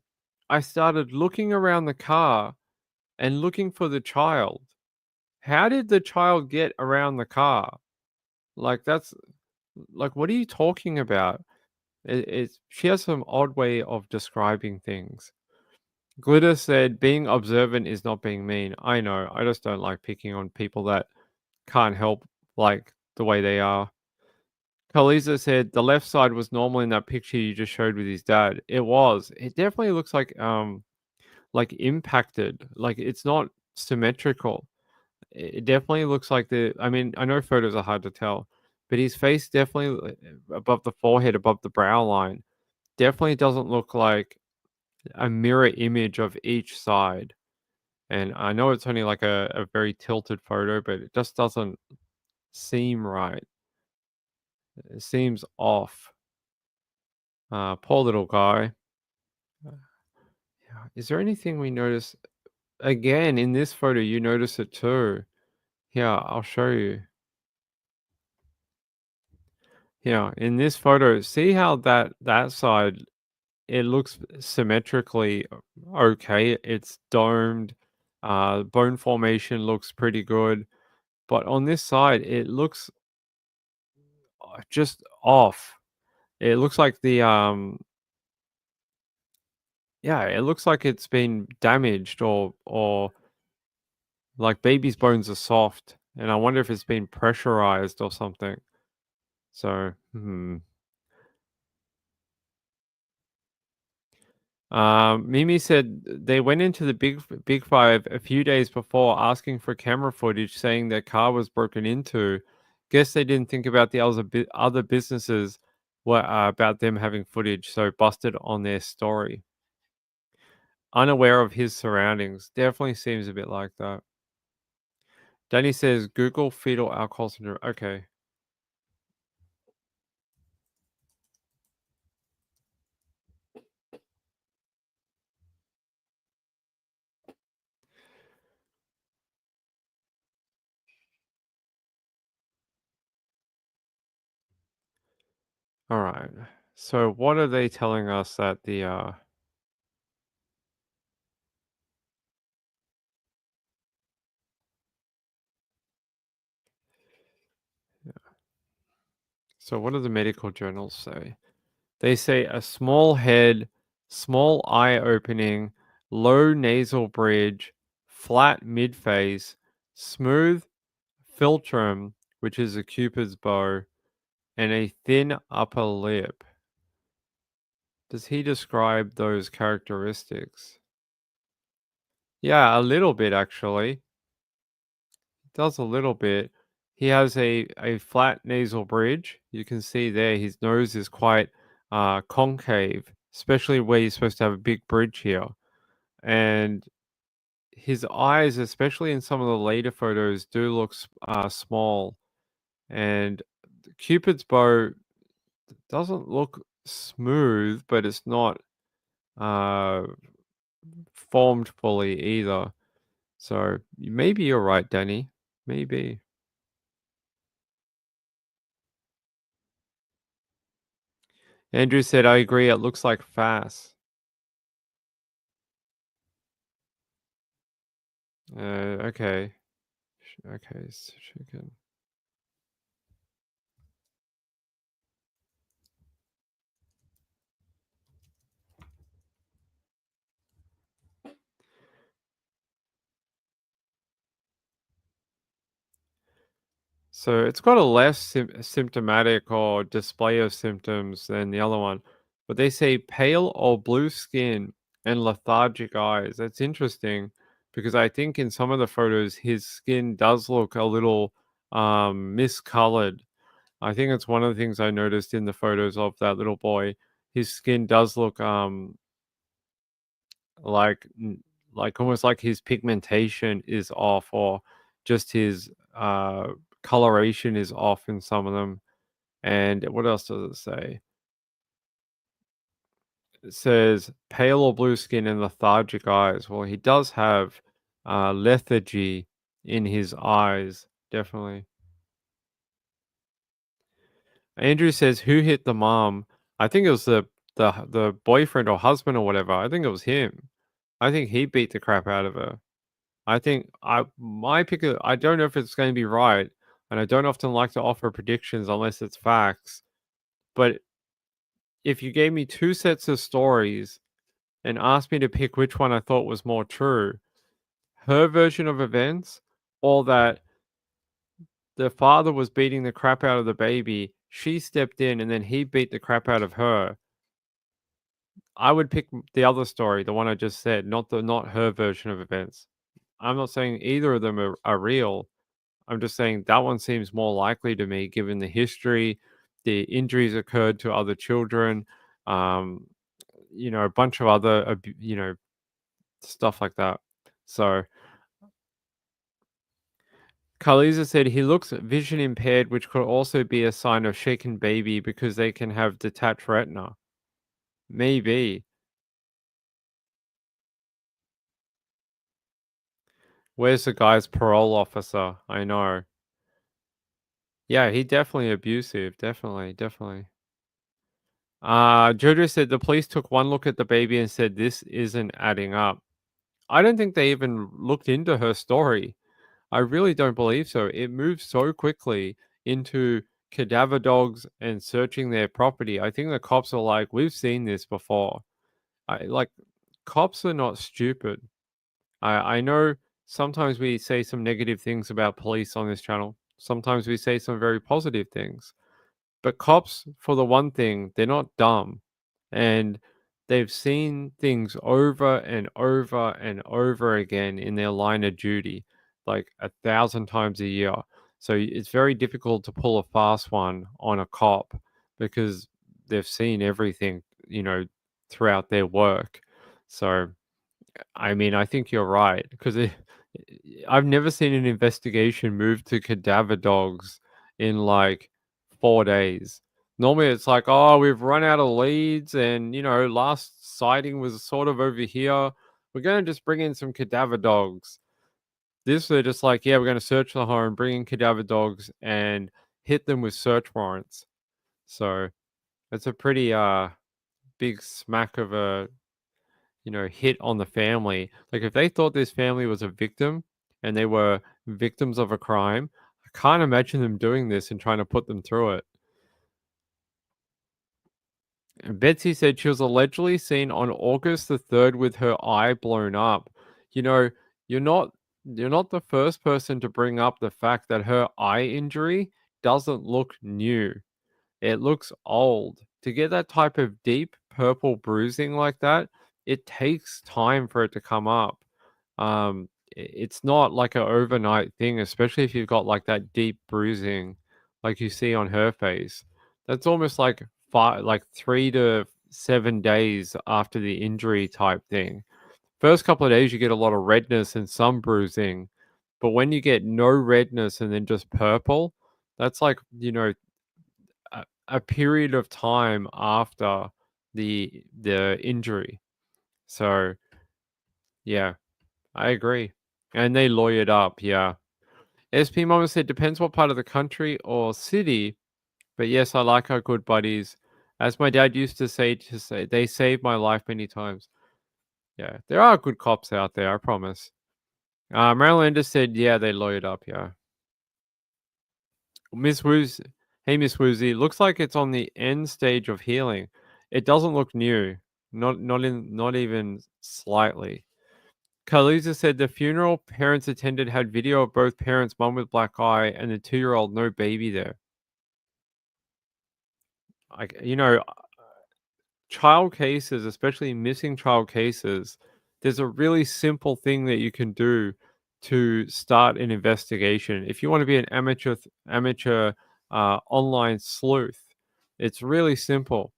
I started looking around the car and looking for the child. How did the child get around the car? Like, that's like, what are you talking about?" She has some odd way of describing things. Glitter said, being observant is not being mean. I know. I just don't like picking on people that can't help like the way they are. Kaliza said, the left side was normal in that picture you just showed with his dad. It was. It definitely looks like impacted. Like it's not symmetrical. It definitely looks like I mean, I know photos are hard to tell, but his face definitely above the forehead, above the brow line, definitely doesn't look like a mirror image of each side. And I know it's only like a very tilted photo, but it just doesn't seem right. It seems off. Poor little guy. Yeah. Is there anything we notice again in this photo? You notice it too. Yeah, I'll show you. Yeah, in this photo, see how that side it looks symmetrically okay. It's domed. Bone formation looks pretty good, but on this side, it looks just off. It looks like yeah, it looks like it's been damaged or like baby's bones are soft, and I wonder if it's been pressurized or something. So, Mimi said they went into the big five a few days before asking for camera footage, saying their car was broken into. Guess they didn't think about the other businesses were about them having footage, so busted on their story. Unaware of his surroundings. Definitely seems a bit like that. Danny says Google fetal alcohol syndrome. Okay. All right. So what are they telling us that the so what do the medical journals say? They say a small head, small eye opening, low nasal bridge, flat midface, smooth philtrum, which is a cupid's bow, and a thin upper lip. Does he describe those characteristics? Yeah, a little bit actually. Does a little bit. He has a flat nasal bridge. You can see there his nose is quite concave, especially where you're supposed to have a big bridge here. And his eyes, especially in some of the later photos, do look small. And Cupid's bow doesn't look smooth, but it's not uh, formed fully either. So maybe you're right, Danny. Maybe. Andrew said, I agree. It looks like Fass. Okay. Okay, so chicken. So it's got a less symptomatic or display of symptoms than the other one, but they say pale or blue skin and lethargic eyes. That's interesting because I think in some of the photos his skin does look a little miscolored. I think it's one of the things I noticed in the photos of that little boy. His skin does look like like almost like his pigmentation is off or just his coloration is off in some of them. And what else does it say? It says pale or blue skin and lethargic eyes. Well, he does have lethargy in his eyes, definitely. Andrew says, "Who hit the mom?" I think it was the boyfriend or husband or whatever. I think it was him. I think he beat the crap out of her. I think my pick. I don't know if it's going to be right, and I don't often like to offer predictions unless it's facts. But if you gave me two sets of stories and asked me to pick which one I thought was more true. Her version of events, or that the father was beating the crap out of the baby, she stepped in, and then he beat the crap out of her. I would pick the other story, the one I just said, not her version of events. I'm not saying either of them are real. I'm just saying that one seems more likely to me, given the history, the injuries occurred to other children, um, a bunch of other, stuff like that. So Carliza said he looks vision impaired, which could also be a sign of shaken baby because they can have detached retina. Maybe. Where's the guy's parole officer? I know. Yeah, he definitely abusive. Definitely, definitely. Jojo said the police took one look at the baby and said this isn't adding up. I don't think they even looked into her story. I really don't believe so. It moved so quickly into cadaver dogs and searching their property. I think the cops are like, we've seen this before. Cops are not stupid. I know sometimes we say some negative things about police on this channel. Sometimes we say some very positive things. But cops, for the one thing, they're not dumb. And they've seen things over and over and over again in their line of duty, like 1,000 times a year. So it's very difficult to pull a fast one on a cop because they've seen everything, throughout their work. So, I mean, I think you're right because I've never seen an investigation move to cadaver dogs in like 4 days. Normally, it's like, oh, we've run out of leads, and last sighting was sort of over here. We're going to just bring in some cadaver dogs. This, they're just like, yeah, we're going to search the home, bring in cadaver dogs, and hit them with search warrants. So it's a pretty big smack of a hit on the family. Like if they thought this family was a victim and they were victims of a crime, I can't imagine them doing this and trying to put them through it. And Betsy said she was allegedly seen on August the 3rd with her eye blown up. You know, you're not you're not the first person to bring up the fact that her eye injury doesn't look new. It looks old. To get that type of deep purple bruising like that, it takes time for it to come up. It's not like an overnight thing, especially if you've got like that deep bruising like you see on her face. That's almost like 3 to 7 days after the injury type thing. First couple of days you get a lot of redness and some bruising, but when you get no redness and then just purple, that's like, a period of time after the injury. So yeah, I agree. And they lawyered up, yeah. SP Mama said depends what part of the country or city, but yes, I like our good buddies. As my dad used to say, they saved my life many times. Yeah, there are good cops out there, I promise. Marylander said, yeah, they lawyered up, yeah. Miss Wooz, hey Miss Woozy, looks like it's on the end stage of healing. It doesn't look new, not even slightly. Khaliza said the funeral parents attended had video of both parents, mum with black eye, and the 2-year-old no baby there. Like child cases, especially missing child cases, there's a really simple thing that you can do to start an investigation. If you want to be an amateur online sleuth, it's really simple.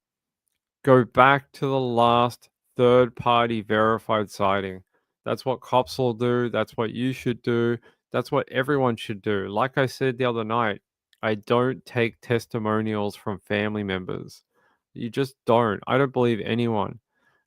Go back to the last third-party verified sighting. That's what cops will do. That's what you should do. That's what everyone should do. Like I said the other night, I don't take testimonials from family members. You just don't. I don't believe anyone.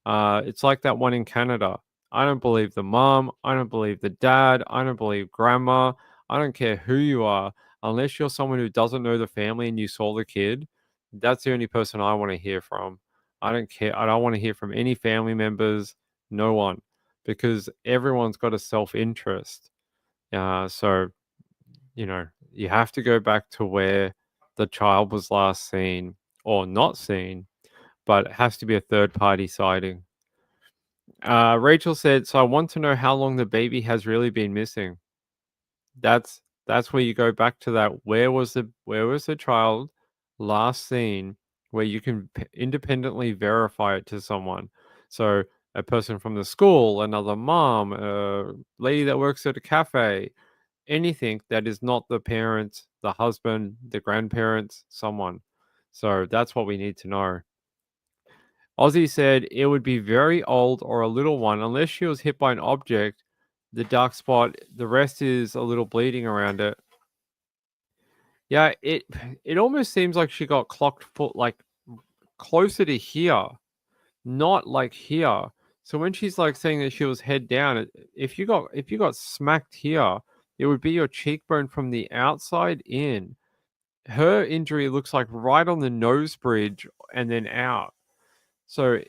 It's like that one in Canada. I don't believe the mom. I don't believe the dad. I don't believe grandma. I don't care who you are. Unless you're someone who doesn't know the family and you saw the kid, that's the only person I want to hear from. I don't care. I don't want to hear from any family members, no one, because everyone's got a self interest. So, you have to go back to where the child was last seen or not seen, but it has to be a third party sighting. Rachel said, "So I want to know how long the baby has really been missing." That's where you go back to that. Where was the child last seen? Where you can independently verify it to someone. So a person from the school, another mom, a lady that works at a cafe, anything that is not the parents, the husband, the grandparents, someone. So that's what we need to know. Ozzy said it would be very old or a little one, unless she was hit by an object. The dark spot, the rest is a little bleeding around it. Yeah, it almost seems like she got clocked foot like closer to here, not like here. So when she's like saying that she was head down, if you got smacked here, it would be your cheekbone from the outside in. Her injury looks like right on the nose bridge and then out. So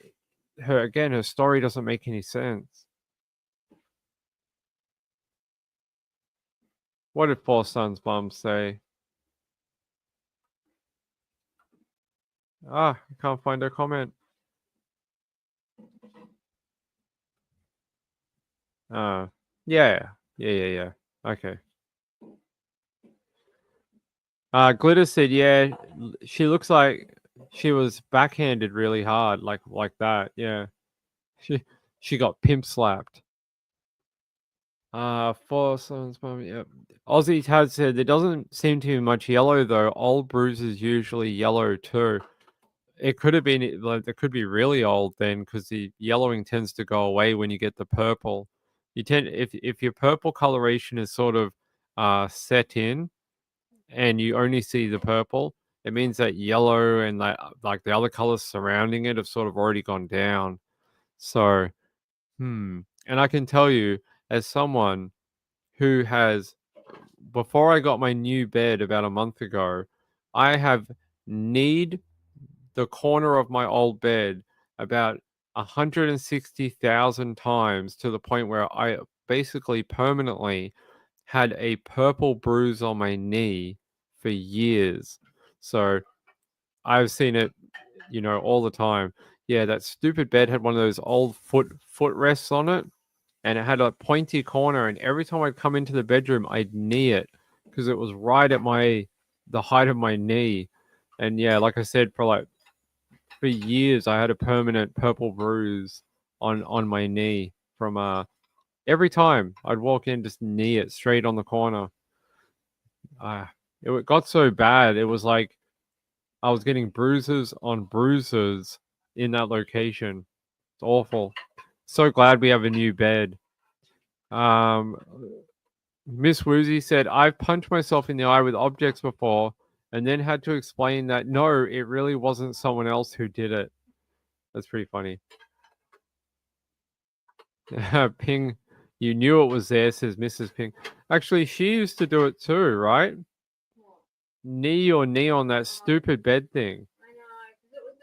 her story doesn't make any sense. What did Four Sons' mom say? I can't find her comment. Yeah. Okay. Glitter said, yeah, she looks like she was backhanded really hard, like that. Yeah. She got pimp slapped. Four Sons' mom, yep. Aussie Tad said there doesn't seem to be much yellow though. Old bruises usually yellow too. It could have been like it could be really old then, because the yellowing tends to go away when you get the purple. You tend if your purple coloration is sort of set in, and you only see the purple, it means that yellow and like the other colors surrounding it have sort of already gone down. So, and I can tell you, as someone who has, before I got my new bed about a month ago, I have kneed the corner of my old bed about 160,000 times, to the point where I basically permanently had a purple bruise on my knee for years. So I've seen it, all the time. Yeah, that stupid bed had one of those old footrests on it, and it had a pointy corner, and every time I'd come into the bedroom, I'd knee it because it was right at the height of my knee. And yeah, like I said, for years I had a permanent purple bruise on my knee from every time I'd walk in, just knee it straight on the corner. It got so bad, it was like I was getting bruises on bruises in that location. It's awful. So glad we have a new bed. Miss Woozy said, I've punched myself in the eye with objects before and then had to explain that no, it really wasn't someone else who did it. That's pretty funny. Ping, you knew it was there, says Mrs. Ping. Actually, she used to do it too, right? Knee your knee on that stupid bed thing. I know, because it was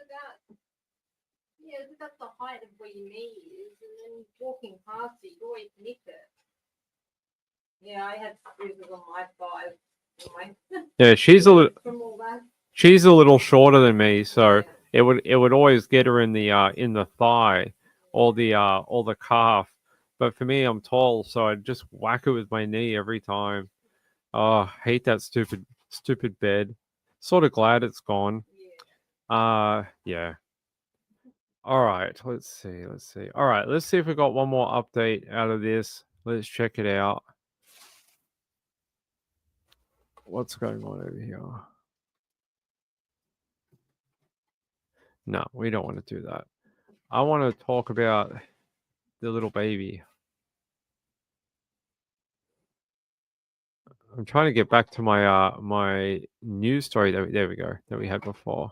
about the height of where your knee is, and then walking past it, you always nick it. Yeah, I had bruises on my thighs. Yeah, she's a little. From all that. She's a little shorter than me, so it would always get her in the thigh or the calf. But for me, I'm tall, so I'd just whack it with my knee every time. Oh, hate that stupid bed. Sort of glad it's gone. Yeah. All right, let's see. All right, let's see if we got one more update out of this. Let's check it out. What's going on over here? No, we don't want to do that. I want to talk about the little baby. I'm trying to get back to my my news story there we go, that we had before.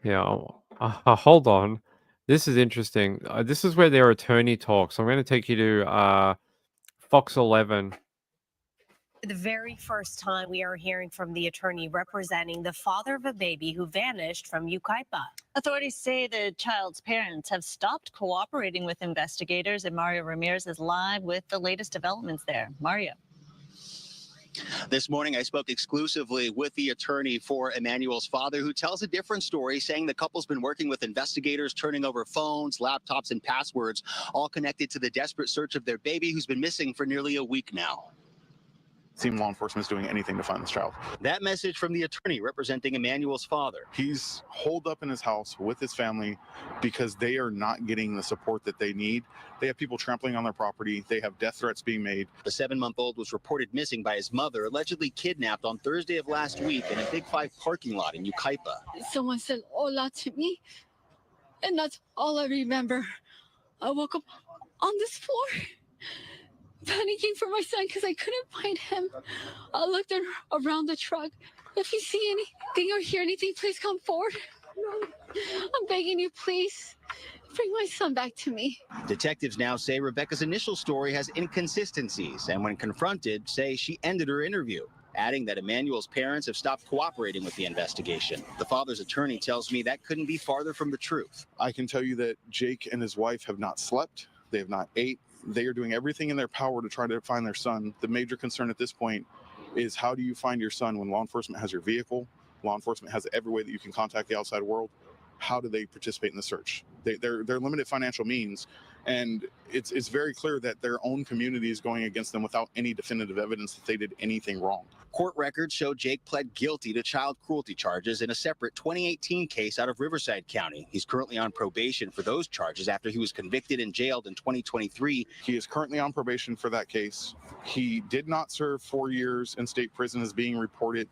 Yeah, hold on. This is interesting. This is where their attorney talks. I'm going to take you to Fox 11. For the very first time, we are hearing from the attorney representing the father of a baby who vanished from Yucaipa. Authorities say the child's parents have stopped cooperating with investigators, and Mario Ramirez is live with the latest developments there. Mario. This morning, I spoke exclusively with the attorney for Emmanuel's father, who tells a different story, saying the couple's been working with investigators, turning over phones, laptops, and passwords, all connected to the desperate search of their baby, who's been missing for nearly a week now. Seem law enforcement is doing anything to find this child. That message from the attorney representing Emmanuel's father. He's holed up in his house with his family because they are not getting the support that they need. They have people trampling on their property. They have death threats being made. The 7-month-old was reported missing by his mother, allegedly kidnapped on Thursday of last week in a Big 5 parking lot in Yucaipa. Someone said hola to me, and that's all I remember. I woke up on this floor, panicking for my son because I couldn't find him. I looked around the truck. If you see anything or hear anything, please come forward. I'm begging you, please. Bring my son back to me. Detectives now say Rebecca's initial story has inconsistencies, and when confronted, say she ended her interview, adding that Emmanuel's parents have stopped cooperating with the investigation. The father's attorney tells me that couldn't be farther from the truth. I can tell you that Jake and his wife have not slept. They have not ate. They are doing everything in their power to try to find their son. The major concern at this point is, how do you find your son when law enforcement has your vehicle? Law enforcement has every way that you can contact the outside world. How do they participate in the search? They're limited financial means, and it's very clear that their own community is going against them without any definitive evidence that they did anything wrong. Court records show Jake pled guilty to child cruelty charges in a separate 2018 case out of Riverside County. He's currently on probation for those charges after he was convicted and jailed in 2023. He is currently on probation for that case. He did not serve 4 years in state prison as being reported.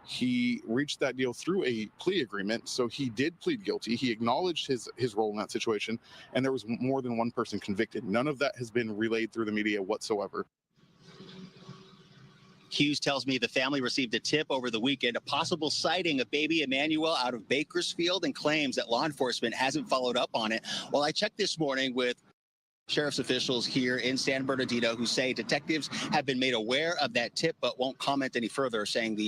He reached that deal through a plea agreement, so he did plead guilty. He acknowledged his role in that situation, and there was more than one person convicted. None of that has been relayed through the media whatsoever. Hughes tells me the family received a tip over the weekend, a possible sighting of baby Emmanuel out of Bakersfield, and claims that law enforcement hasn't followed up on it. Well, I checked this morning with sheriff's officials here in San Bernardino who say detectives have been made aware of that tip but won't comment any further, saying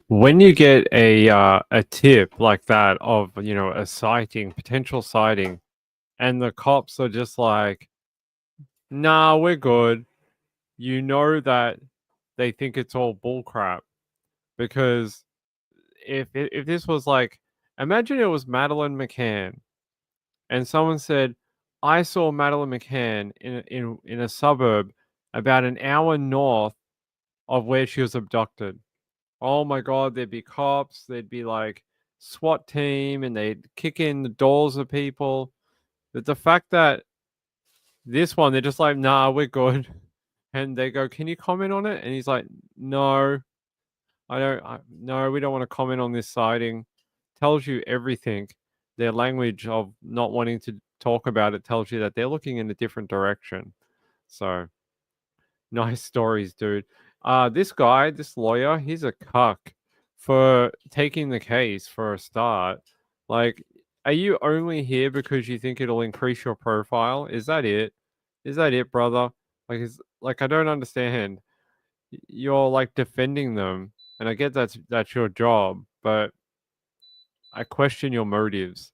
when you get a tip like that of, you know, a sighting, potential sighting, and the cops are just like, nah, we're good, you know that they think it's all bullcrap. Because if this was like, imagine it was Madeleine McCann, and someone said, I saw Madeleine McCann in a suburb about an hour north of where she was abducted. Oh my God, there'd be cops, there'd be like SWAT team, and they'd kick in the doors of people. But the fact that this one, they're just like, nah, we're good. And they go, can you comment on it? And he's like, no, no, we don't want to comment on this sighting. Tells you everything. Their language of not wanting to talk about it tells you that they're looking in a different direction. So, nice stories, dude. This guy, this lawyer, he's a cuck for taking the case for a start. Like, are you only here because you think it'll increase your profile? Is that it? Is that it, brother? Like, I don't understand. You're like defending them, and I get that's your job, but I question your motives.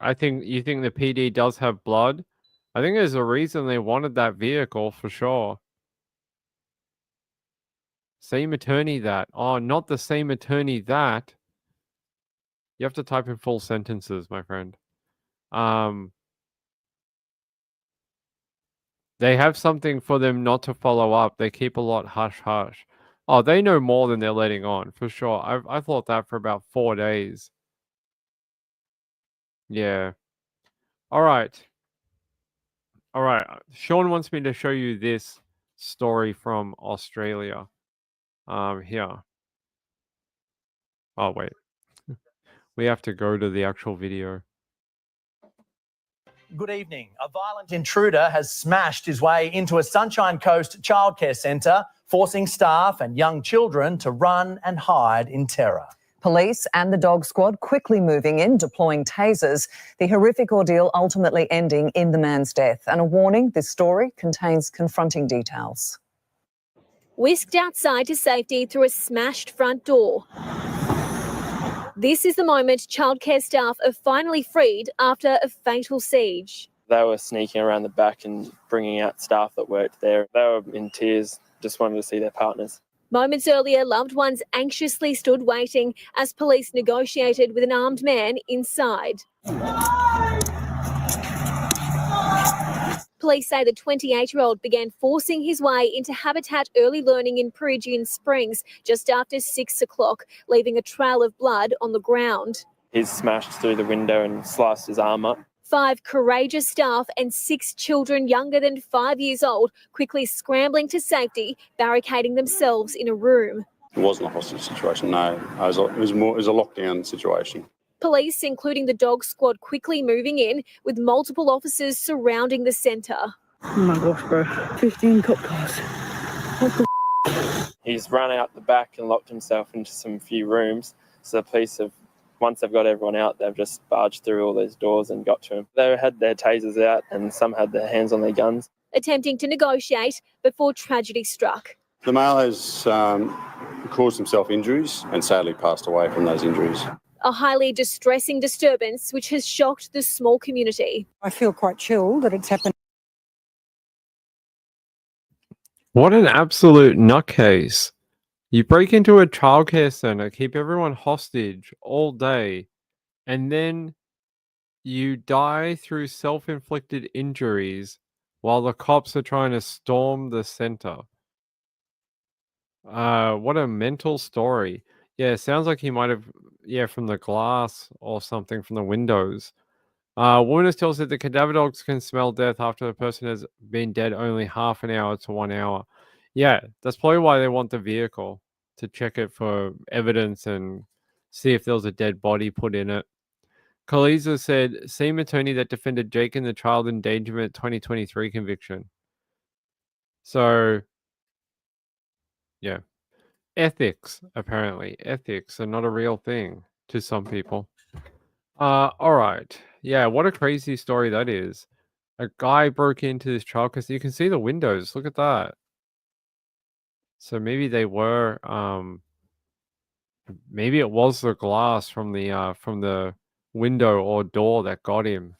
I think you think the PD does have blood. I think there's a reason they wanted that vehicle for sure. Same attorney that. Oh, not the same attorney that. You have to type in full sentences, my friend. They have something for them not to follow up. They keep a lot hush-hush. Oh, they know more than they're letting on, for sure. I thought that for about 4 days. Yeah. All right. All right. Sean wants me to show you this story from Australia. Here. Oh, wait. We have to go to the actual video. Good evening. A violent intruder has smashed his way into a Sunshine Coast childcare centre, forcing staff and young children to run and hide in terror. Police and the dog squad quickly moving in, deploying tasers. The horrific ordeal ultimately ending in the man's death. And a warning, this story contains confronting details. Whisked outside to safety through a smashed front door. This is the moment childcare staff are finally freed after a fatal siege. They were sneaking around the back and bringing out staff that worked there. They were in tears, just wanted to see their partners. Moments earlier, loved ones anxiously stood waiting as police negotiated with an armed man inside. Police say the 28-year-old began forcing his way into Habitat Early Learning in Peregian Springs just after 6 o'clock, leaving a trail of blood on the ground. He's smashed through the window and sliced his arm up. 5 courageous staff and 6 children younger than 5 years old quickly scrambling to safety, barricading themselves in a room. It wasn't a hostage situation, no. It was a lockdown situation. Police, including the dog squad, quickly moving in with multiple officers surrounding the centre. Oh my gosh, bro. 15 cop cars. He's run out the back and locked himself into some few rooms. So the police have, once they've got everyone out, they've just barged through all those doors and got to him. They had their tasers out and some had their hands on their guns. Attempting to negotiate before tragedy struck. The male has caused himself injuries and sadly passed away from those injuries. A highly distressing disturbance which has shocked the small community. I feel quite chilled that it's happened. What an absolute nutcase. You break into a childcare center, keep everyone hostage all day, and then you die through self-inflicted injuries while the cops are trying to storm the center. What a mental story. Yeah, it sounds like he might have, from the glass or something from the windows. Woman tells that the cadaver dogs can smell death after the person has been dead only half an hour to 1 hour. Yeah, that's probably why they want the vehicle, to check it for evidence and see if there was a dead body put in it. Kaliza said, same attorney that defended Jake in the child endangerment 2023 conviction. So, yeah. Ethics, apparently. Ethics are not a real thing to some people. All right. Yeah, what a crazy story that is. A guy broke into this child because you can see the windows. Look at that. So maybe they were maybe it was the glass from the window or door that got him.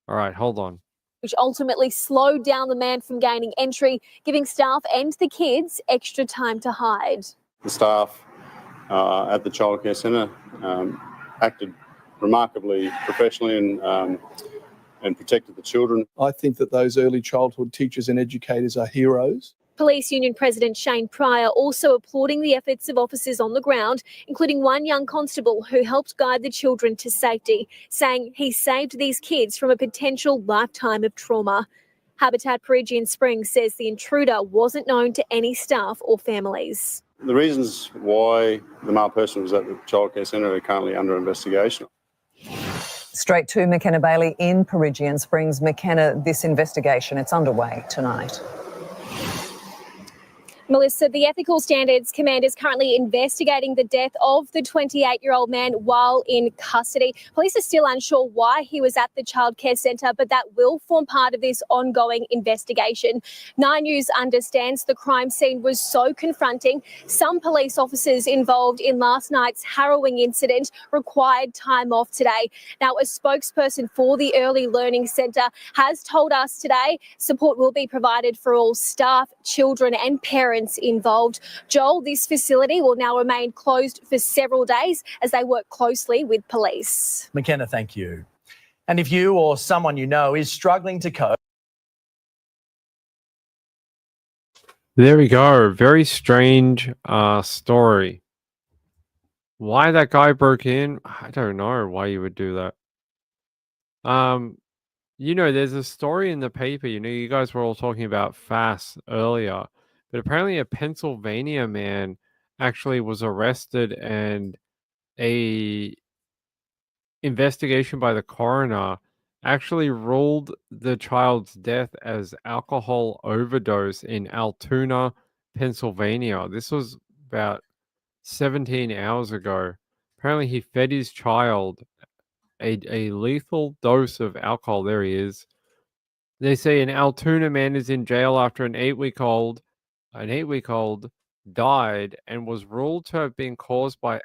All right, hold on. Which ultimately slowed down the man from gaining entry, giving staff and the kids extra time to hide. The staff at the childcare centre acted remarkably professionally and protected the children. I think that those early childhood teachers and educators are heroes. Police Union President Shane Pryor also applauding the efforts of officers on the ground, including one young constable who helped guide the children to safety, saying he saved these kids from a potential lifetime of trauma. Habitat Peregian Springs says the intruder wasn't known to any staff or families. The reasons why the male person was at the childcare centre are currently under investigation. Straight to McKenna Bailey in Peregian Springs. McKenna, this investigation, it's underway tonight. Melissa, the Ethical Standards Command is currently investigating the death of the 28-year-old man while in custody. Police are still unsure why he was at the childcare centre, but that will form part of this ongoing investigation. 9 News understands the crime scene was so confronting, some police officers involved in last night's harrowing incident required time off today. Now, a spokesperson for the Early Learning Centre has told us today support will be provided for all staff, children and parents involved. Joel, this facility will now remain closed for several days as they work closely with police. McKenna, thank you. And if you or someone you know is struggling to cope. There we go. Very strange story. Why that guy broke in, I don't know why you would do that. There's a story in the paper, you guys were all talking about FAS earlier. But apparently a Pennsylvania man actually was arrested and a investigation by the coroner actually ruled the child's death as alcohol overdose in Altoona, Pennsylvania. This was about 17 hours ago. Apparently he fed his child a lethal dose of alcohol. There he is. They say an Altoona man is in jail after an 8-week-old died and was ruled to have been caused by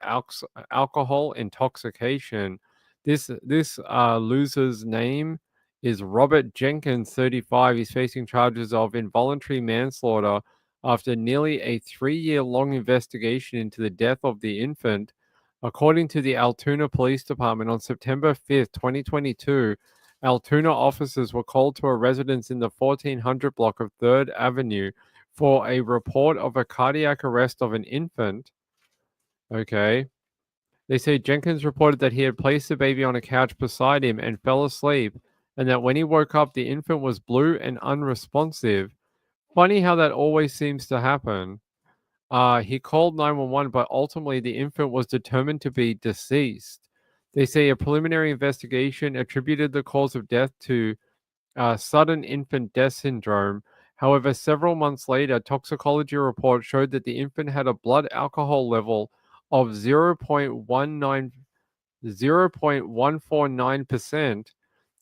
alcohol intoxication. This loser's name is Robert Jenkins, 35. He's facing charges of involuntary manslaughter after nearly a 3-year-long investigation into the death of the infant. According to the Altoona Police Department, on September 5th, 2022, Altoona officers were called to a residence in the 1400 block of 3rd Avenue for a report of a cardiac arrest of an infant. Okay. They say Jenkins reported that he had placed the baby on a couch beside him and fell asleep, and that when he woke up, the infant was blue and unresponsive. Funny how that always seems to happen. He called 911, but ultimately the infant was determined to be deceased. They say a preliminary investigation attributed the cause of death to sudden infant death syndrome. However, several months later, toxicology report showed that the infant had a blood alcohol level of 0.149%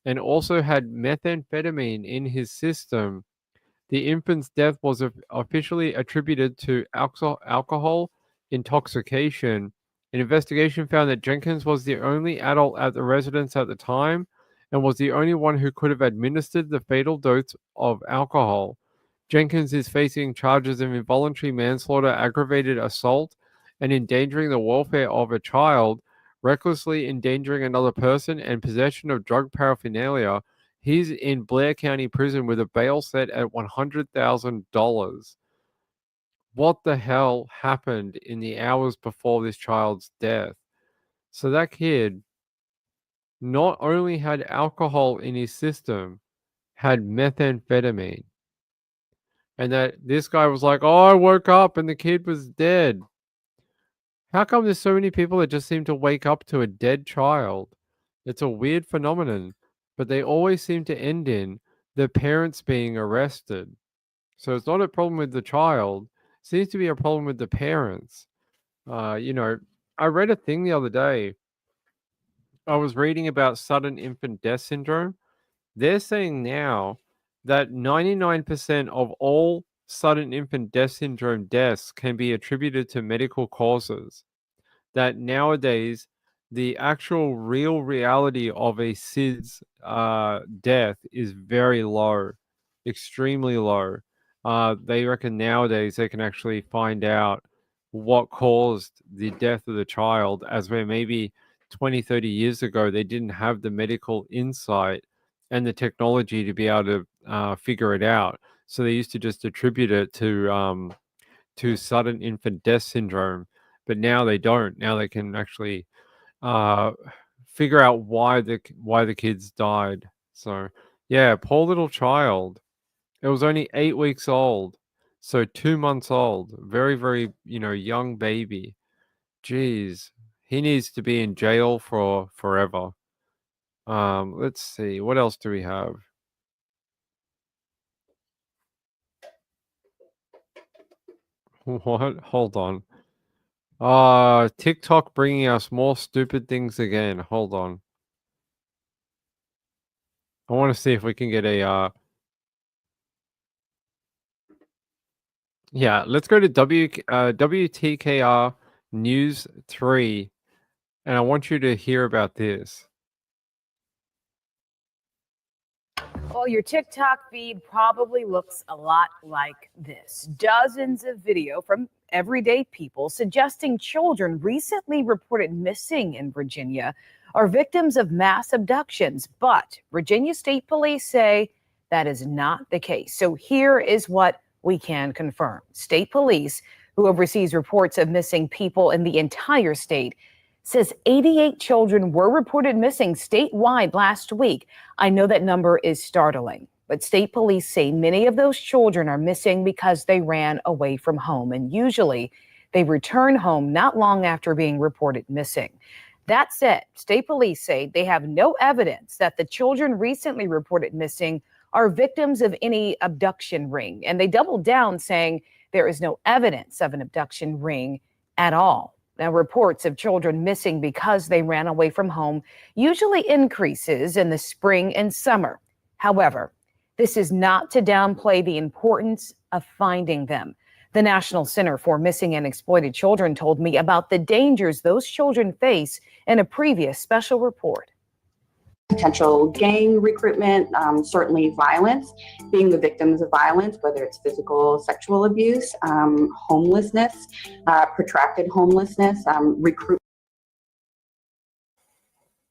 and also had methamphetamine in his system. The infant's death was officially attributed to alcohol intoxication. An investigation found that Jenkins was the only adult at the residence at the time and was the only one who could have administered the fatal dose of alcohol. Jenkins is facing charges of involuntary manslaughter, aggravated assault, and endangering the welfare of a child, recklessly endangering another person, and possession of drug paraphernalia. He's in Blair County Prison with a bail set at $100,000. What the hell happened in the hours before this child's death? So that kid not only had alcohol in his system, had methamphetamine. And that this guy was like, oh, I woke up and the kid was dead. How come there's so many people that just seem to wake up to a dead child? It's a weird phenomenon, but they always seem to end in the parents being arrested. So it's not a problem with the child. It seems to be a problem with the parents. I read a thing the other day. I was reading about sudden infant death syndrome. They're saying now that 99% of all sudden infant death syndrome deaths can be attributed to medical causes. That nowadays, the actual real reality of a SIDS death is very low, extremely low. They reckon nowadays they can actually find out what caused the death of the child, as where maybe 20, 30 years ago, they didn't have the medical insight and the technology to be able to figure it out. So they used to just attribute it to sudden infant death syndrome, but now they don't. Now they can actually figure out why the kids died. So yeah, poor little child. It was only 8 weeks old, so 2 months old. Very, very, young baby. Jeez, he needs to be in jail for forever. Let's see, what else do we have? What? Hold on. TikTok bringing us more stupid things again. Hold on. I want to see if we can get a yeah, let's go to WTKR News 3, and I want you to hear about this. Well, your TikTok feed probably looks a lot like this. Dozens of video from everyday people suggesting children recently reported missing in Virginia are victims of mass abductions. But Virginia State Police say that is not the case. So here is what we can confirm. State Police, who oversees reports of missing people in the entire state, says 88 children were reported missing statewide last week. I know that number is startling, but state police say many of those children are missing because they ran away from home, and usually they return home not long after being reported missing. That said, state police say they have no evidence that the children recently reported missing are victims of any abduction ring, and they doubled down saying there is no evidence of an abduction ring at all. Now, reports of children missing because they ran away from home usually increases in the spring and summer. However, this is not to downplay the importance of finding them. The National Center for Missing and Exploited Children told me about the dangers those children face in a previous special report. potential gang recruitment, certainly violence, being the victims of violence, whether it's physical, sexual abuse, homelessness, protracted homelessness, recruitment.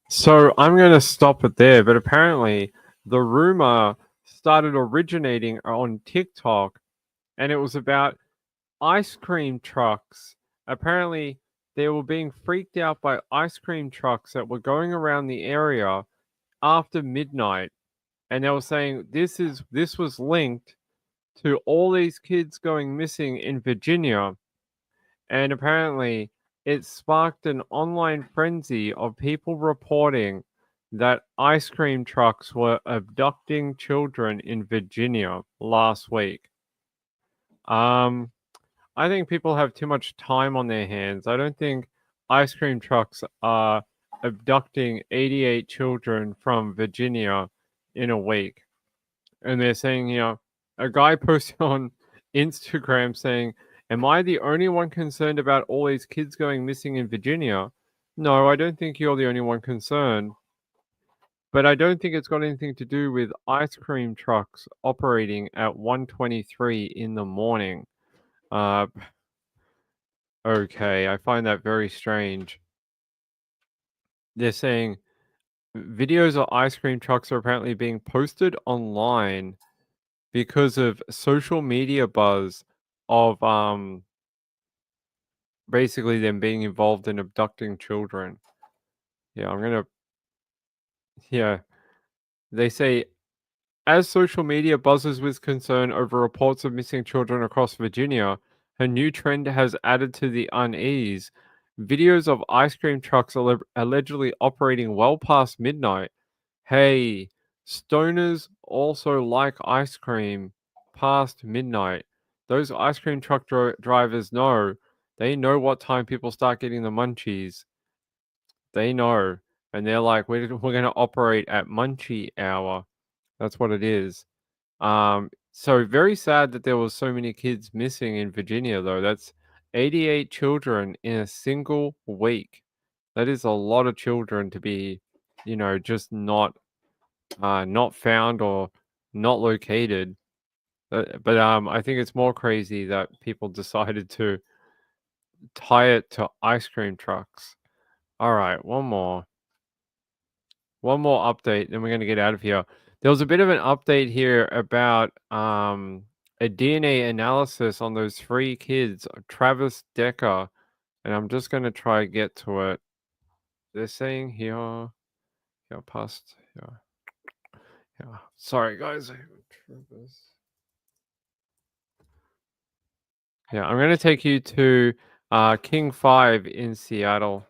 So I'm going to stop it there, but apparently the rumor started originating on TikTok, and it was about ice cream trucks. Apparently, they were being freaked out by ice cream trucks that were going around the area after midnight, and they were saying this was linked to all these kids going missing in Virginia, and apparently it sparked an online frenzy of people reporting that ice cream trucks were abducting children in Virginia last week. I think people have too much time on their hands. I don't think ice cream trucks are abducting 88 children from Virginia in a week. And they're saying, a guy posted on Instagram saying, "Am I the only one concerned about all these kids going missing in Virginia?" No, I don't think you're the only one concerned. But I don't think it's got anything to do with ice cream trucks operating at 1:23 in the morning. Okay, I find that very strange. They're saying videos of ice cream trucks are apparently being posted online because of social media buzz of basically them being involved in abducting children. Yeah, they say as social media buzzes with concern over reports of missing children across Virginia, a new trend has added to the unease. Videos of ice cream trucks allegedly operating well past midnight. Hey, stoners also like ice cream past midnight. Those ice cream truck drivers know. They know what time people start getting the munchies. They know. And they're like, we're going to operate at munchie hour. That's what it is. So very sad that there was so many kids missing in Virginia, though. That's 88 children in a single week. That is a lot of children to be, just not found or not located. But I think it's more crazy that people decided to tie it to ice cream trucks. All right, one more update, then we're going to get out of here. There was a bit of an update here about a DNA analysis on those 3 kids, Travis Decker, and I'm just going to try to get to it. They're saying here past here. Yeah. Sorry guys. Yeah, I'm going to take you to King 5 in Seattle.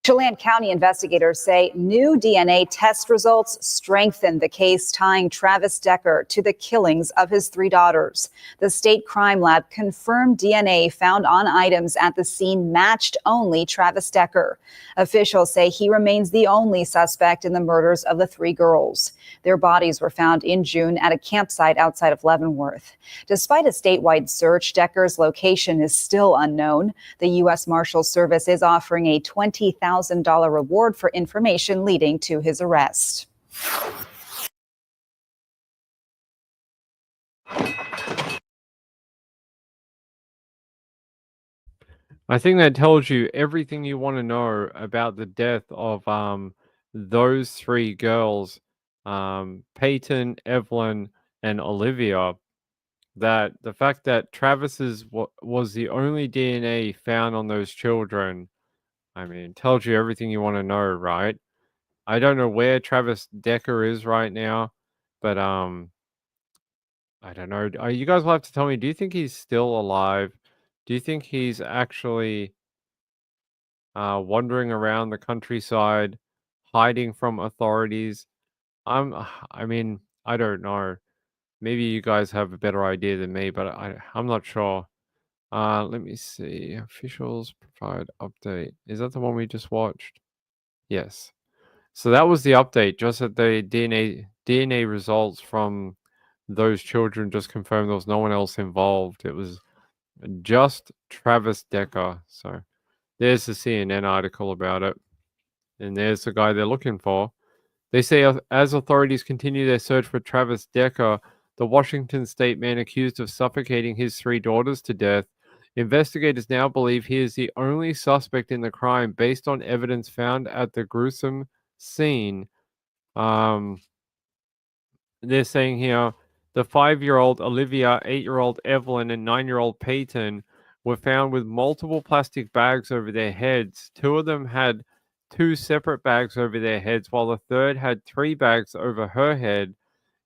Chelan County investigators say new DNA test results strengthen the case tying Travis Decker to the killings of his 3 daughters. The state crime lab confirmed DNA found on items at the scene matched only Travis Decker. Officials say he remains the only suspect in the murders of the 3 girls. Their bodies were found in June at a campsite outside of Leavenworth. Despite a statewide search, Decker's location is still unknown. The U.S. Marshals Service is offering a $20,000 reward for information leading to his arrest. I think that tells you everything you want to know about the death of those 3 girls, Peyton, Evelyn, and Olivia. That the fact that Travis's was the only DNA found on those children, I mean, tells you everything you want to know, right? I don't know where Travis Decker is right now, but I don't know. You guys will have to tell me, do you think he's still alive? Do you think he's actually wandering around the countryside, hiding from authorities? I mean, I don't know. Maybe you guys have a better idea than me, but I'm not sure. Let me see. Officials provide update. Is that the one we just watched? Yes. So that was the update. Just that the DNA results from those children just confirmed there was no one else involved. It was just Travis Decker. So there's the CNN article about it. And there's the guy they're looking for. They say as authorities continue their search for Travis Decker, the Washington state man accused of suffocating his 3 daughters to death, investigators now believe he is the only suspect in the crime based on evidence found at the gruesome scene. They're saying here the 5-year-old Olivia, 8-year-old Evelyn, and 9-year-old Peyton were found with multiple plastic bags over their heads. 2 of them had 2 separate bags over their heads, while the third had 3 bags over her head.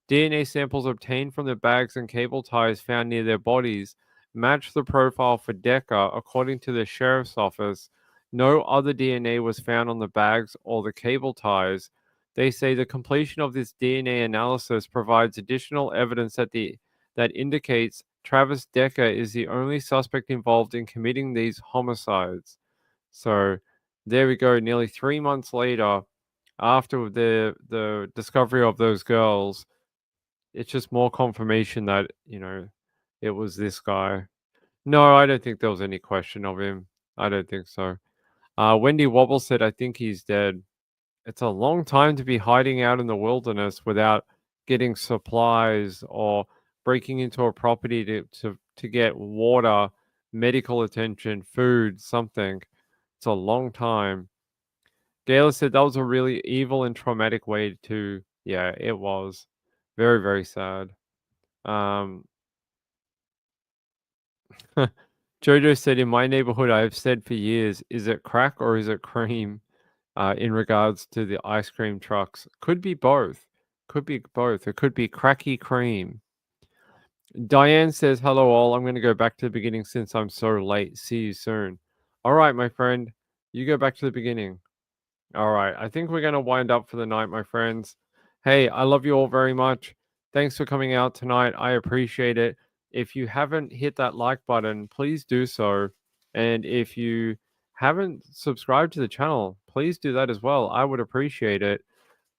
DNA samples obtained from the bags and cable ties found near their bodies matched the profile for Decker, according to the sheriff's office. No other DNA was found on the bags or the cable ties. They say the completion of this DNA analysis provides additional evidence that indicates Travis Decker is the only suspect involved in committing these homicides. So there we go. Nearly 3 months later, after the discovery of those girls, it's just more confirmation that, it was this guy. No, I don't think there was any question of him. I don't think so. Wendy Wobble said, I think he's dead. It's a long time to be hiding out in the wilderness without getting supplies or breaking into a property to get water, medical attention, food, something. It's a long time. Gayla said that was a really evil and traumatic way to, yeah, it was. Very, very sad. Jojo said, in my neighborhood, I have said for years, is it crack or is it cream? In regards to the ice cream trucks. Could be both. Could be both. It could be cracky cream. Diane says, hello all. I'm going to go back to the beginning since I'm so late. See you soon. All right, my friend. You go back to the beginning. All right. I think we're going to wind up for the night, my friends. Hey, I love you all very much. Thanks for coming out tonight. I appreciate it. If you haven't hit that like button, please do so. And if you haven't subscribed to the channel, please do that as well. I would appreciate it.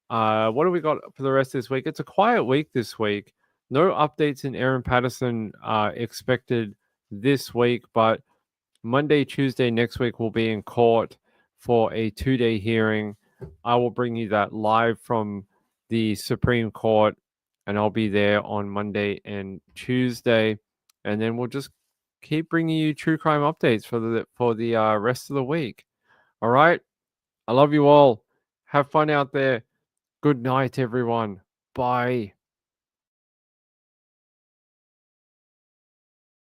What do we got for the rest of this week? It's a quiet week this week. No updates in Aaron Patterson expected this week, but Monday, Tuesday next week we'll be in court for a 2-day hearing. I will bring you that live from the Supreme Court, and I'll be there on Monday and Tuesday, and then we'll just keep bringing you true crime updates for the rest of the week. All right, I love you all. Have fun out there. Good night, everyone. Bye.